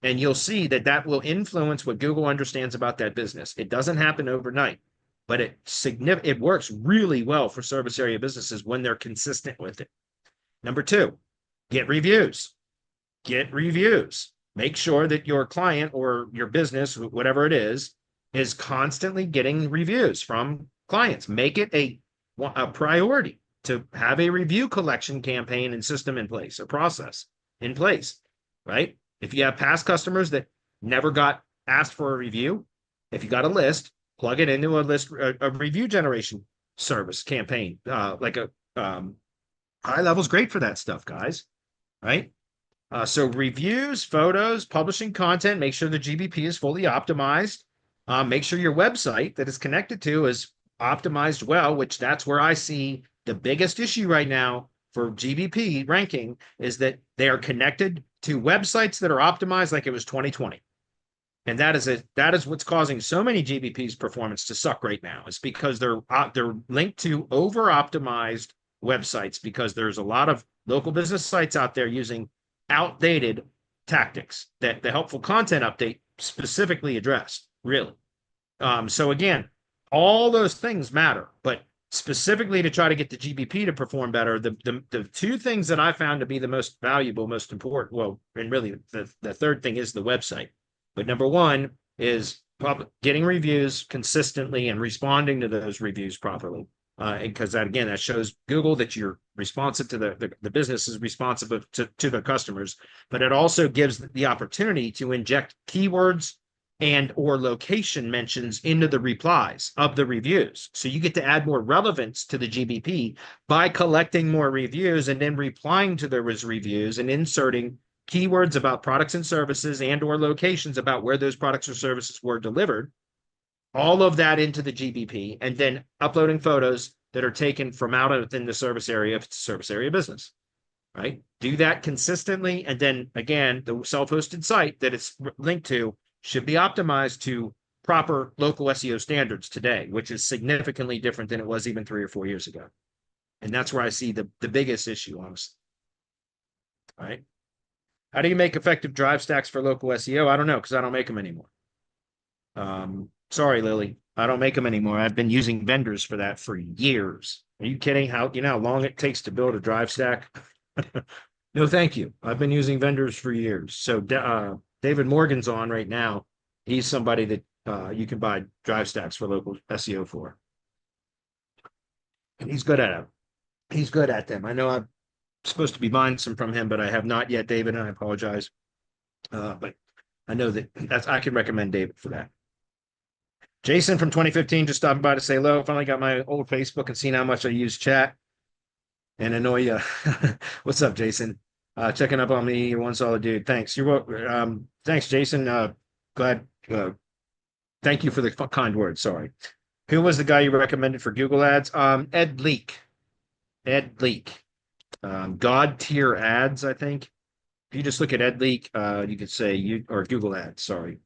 and you'll see that that will influence what Google understands about that business. It doesn't happen overnight, but it works really well for service area businesses when they're consistent with it. Number 2, get reviews. Get reviews. Make sure that your client or your business, whatever it is constantly getting reviews from clients. Make it a priority to have a review collection campaign and system in place, a process in place, right? If you have past customers that never got asked for a review, if you got a list, plug it into a review generation service campaign. Like a high level is great for that stuff, guys, right? So reviews, photos, publishing content, make sure the GBP is fully optimized. Make sure your website that is connected to is optimized well, which that's where I see the biggest issue right now for GBP ranking, is that they are connected to websites that are optimized like it was 2020. And that is what's causing so many GBP's performance to suck right now. It's because they're linked to over-optimized websites, because there's a lot of local business sites out there using outdated tactics that the helpful content update specifically addressed, really. So again, all those things matter, but specifically to try to get the GBP to perform better, the 2 things that I found to be the most valuable, most important, well, and really the third thing is the website. But number 1 is getting reviews consistently and responding to those reviews properly. Because that shows Google that you're responsive to the business is responsive to the customers, but it also gives the opportunity to inject keywords and or location mentions into the replies of the reviews. So you get to add more relevance to the GBP by collecting more reviews and then replying to those reviews and inserting keywords about products and services and or locations about where those products or services were delivered. All of that into the GBP, and then uploading photos that are taken from out within the service area if it's a service area business, right? Do that consistently. And then again, the self-hosted site that it's linked to should be optimized to proper local SEO standards today, which is significantly different than it was even 3 or 4 years ago. And that's where I see the biggest issue, honestly. All right. How do you make effective drive stacks for local SEO? I don't know, because I don't make them anymore. Sorry, Lily. I don't make them anymore. I've been using vendors for that for years. Are you kidding? How long it takes to build a drive stack? No, thank you. I've been using vendors for years. So David Morgan's on right now. He's somebody that you can buy drive stacks for local SEO for. And he's good at it. He's good at them. I know I'm supposed to be buying some from him, but I have not yet, David, and I apologize. But I know that I can recommend David for that. Jason from 2015 just stopping by to say hello. Finally got my old Facebook and seen how much I use chat and annoy you. What's up, Jason? Checking up on me. You're one solid dude. Thanks. You're welcome. Thanks, Jason. Glad. Thank you for the kind words. Sorry. Who was the guy you recommended for Google Ads? Ed Leak. Ed Leak. God tier ads, I think. If you just look at Ed Leak, you could say you or Google Ads. Sorry.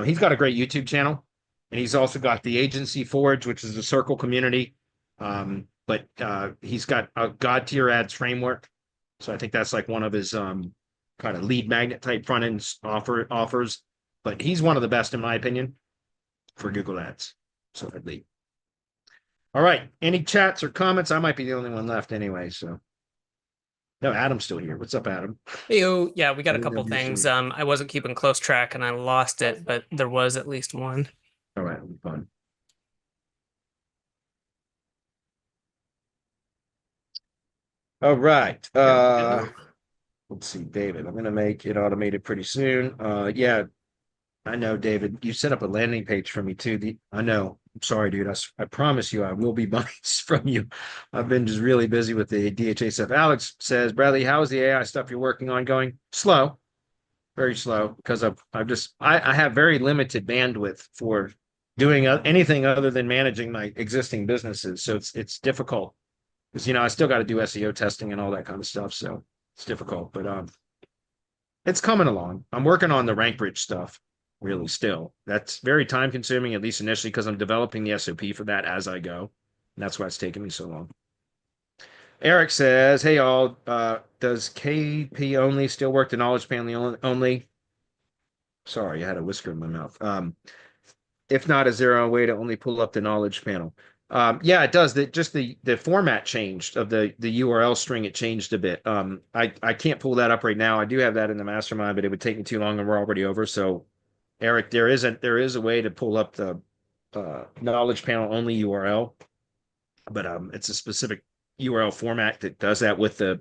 He's got a great YouTube channel, and he's also got the Agency Forge, which is a circle community. But he's got a God tier ads framework. So I think that's like one of his kind of lead magnet type front end offers. But he's one of the best, in my opinion, for Google Ads. So Ed Leak. All right. Any chats or comments? I might be the only one left anyway. So no, Adam's still here. What's up, Adam? Hey, yeah, we got I a didn't couple know you were things. still I wasn't keeping close track and I lost it, but there was at least one. All right, it'll be fun. All right. Let's see, David. I'm gonna make it automated pretty soon. Yeah, I know, David. You set up a landing page for me too. I know. I'm sorry, dude. I promise you, I will be buying from you. I've been just really busy with the DHA stuff. Alex says, Bradley, how is the AI stuff you're working on going? Slow, very slow, because I have very limited bandwidth for doing anything other than managing my existing businesses. So it's difficult because I still got to do SEO testing and all that kind of stuff. So it's difficult, but it's coming along. I'm working on the RankBridge stuff. Really, still, that's very time consuming, at least initially, because I'm developing the SOP for that as I go. And that's why it's taken me so long. Eric says, hey, all, does KP only still work the knowledge panel only? Sorry, I had a whisker in my mouth. If not, is there a way to only pull up the knowledge panel? Yeah, it does. Just the format changed of the URL string. It changed a bit. I can't pull that up right now. I do have that in the mastermind, but it would take me too long, and we're already over. So, Eric, there is a way to pull up the knowledge panel only URL, but it's a specific URL format that does that with the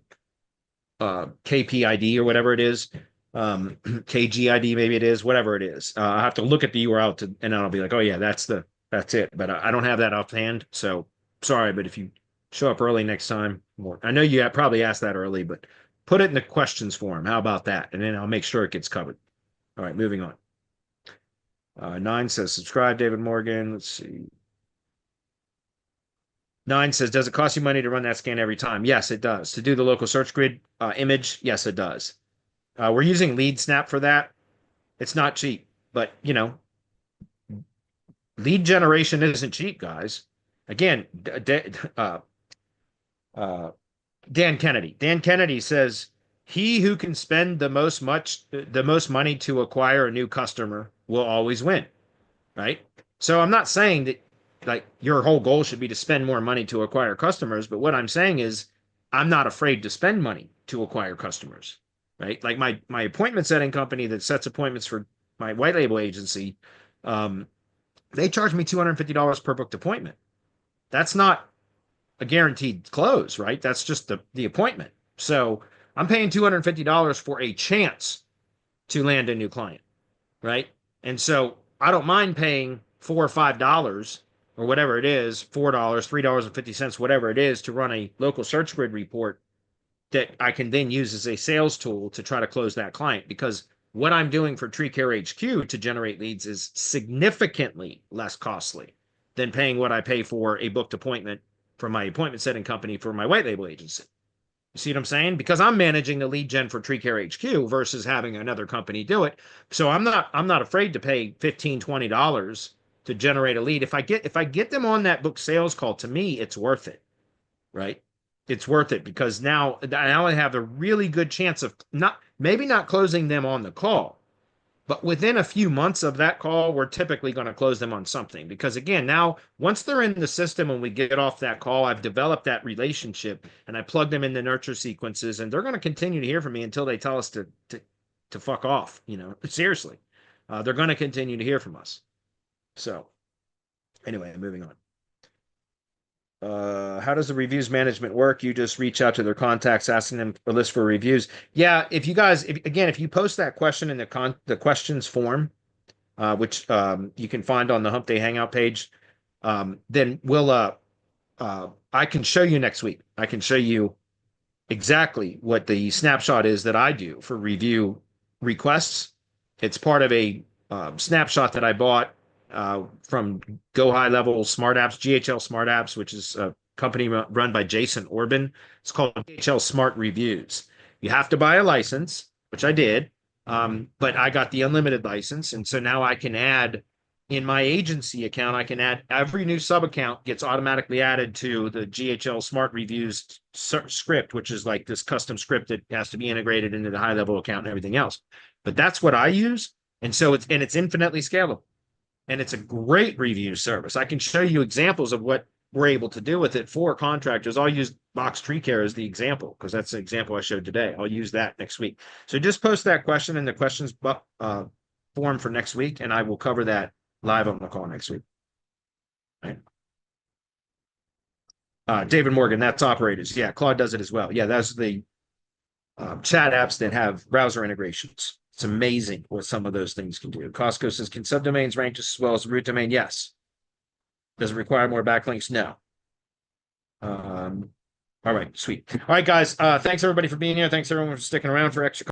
KPID or whatever it is. KGID maybe it is, whatever it is. I have to look at the URL and then I'll be like, oh yeah, that's it. But I don't have that offhand, so sorry. But if you show up early next time, I know you probably asked that early, but put it in the questions form. How about that? And then I'll make sure it gets covered. All right, moving on. 9 says subscribe, David Morgan. Let's see. 9 says, does it cost you money to run that scan every time? Yes, it does. To do the local search grid image, yes, it does. We're using LeadSnap for that. It's not cheap, but lead generation isn't cheap, guys. Again, Dan Kennedy. Dan Kennedy says, he who can spend the most money to acquire a new customer will always win, right? So I'm not saying that like your whole goal should be to spend more money to acquire customers, but what I'm saying is I'm not afraid to spend money to acquire customers, right? Like my appointment setting company that sets appointments for my white label agency, they charge me $250 per booked appointment. That's not a guaranteed close, right? That's just the appointment. So I'm paying $250 for a chance to land a new client, right? And so I don't mind paying $4 or $5 or whatever it is, $4, $3.50, whatever it is, to run a local search grid report that I can then use as a sales tool to try to close that client. Because what I'm doing for Tree Care HQ to generate leads is significantly less costly than paying what I pay for a booked appointment from my appointment setting company for my white label agency. You see what I'm saying? Because I'm managing the lead gen for Tree Care HQ versus having another company do it. So I'm not afraid to pay $15, $20 to generate a lead. If I get them on that book sales call, to me, it's worth it, right? It's worth it because now I have a really good chance of maybe not closing them on the call, but within a few months of that call, we're typically going to close them on something. Because again, now once they're in the system and we get off that call, I've developed that relationship and I plug them in the nurture sequences, and they're going to continue to hear from me until they tell us to fuck off. Seriously, they're going to continue to hear from us. So anyway, moving on. how does the reviews management work? You just reach out to their contacts, asking them a list for reviews. Yeah, if you guys, if you post that question in the questions form, which you can find on the Hump Day Hangout page, then I can show you next week. I can show you exactly what the snapshot is that I do for review requests. It's part of a snapshot that I bought from Go High Level Smart Apps, GHL Smart Apps, which is a company run by Jason Orban. It's called GHL Smart Reviews. You have to buy a license, which I did, but I got the unlimited license. And so now I can add in my agency account, I can add every new sub account gets automatically added to the GHL Smart Reviews script, which is like this custom script that has to be integrated into the high level account and everything else. But that's what I use. And so it's infinitely scalable. And it's a great review service. I can show you examples of what we're able to do with it for contractors. I'll use Box Tree Care as the example because that's the example I showed today. I'll use that next week. So just post that question in the questions form for next week, and I will cover that live on the call next week. Right. David Morgan, that's operators. Yeah, Claude does it as well. Yeah, that's the chat apps that have browser integrations. It's amazing what some of those things can do. Costco says, can subdomains rank just as well as the root domain? Yes. Does it require more backlinks? No. All right, sweet. All right, guys. Thanks everybody for being here. Thanks everyone for sticking around for extra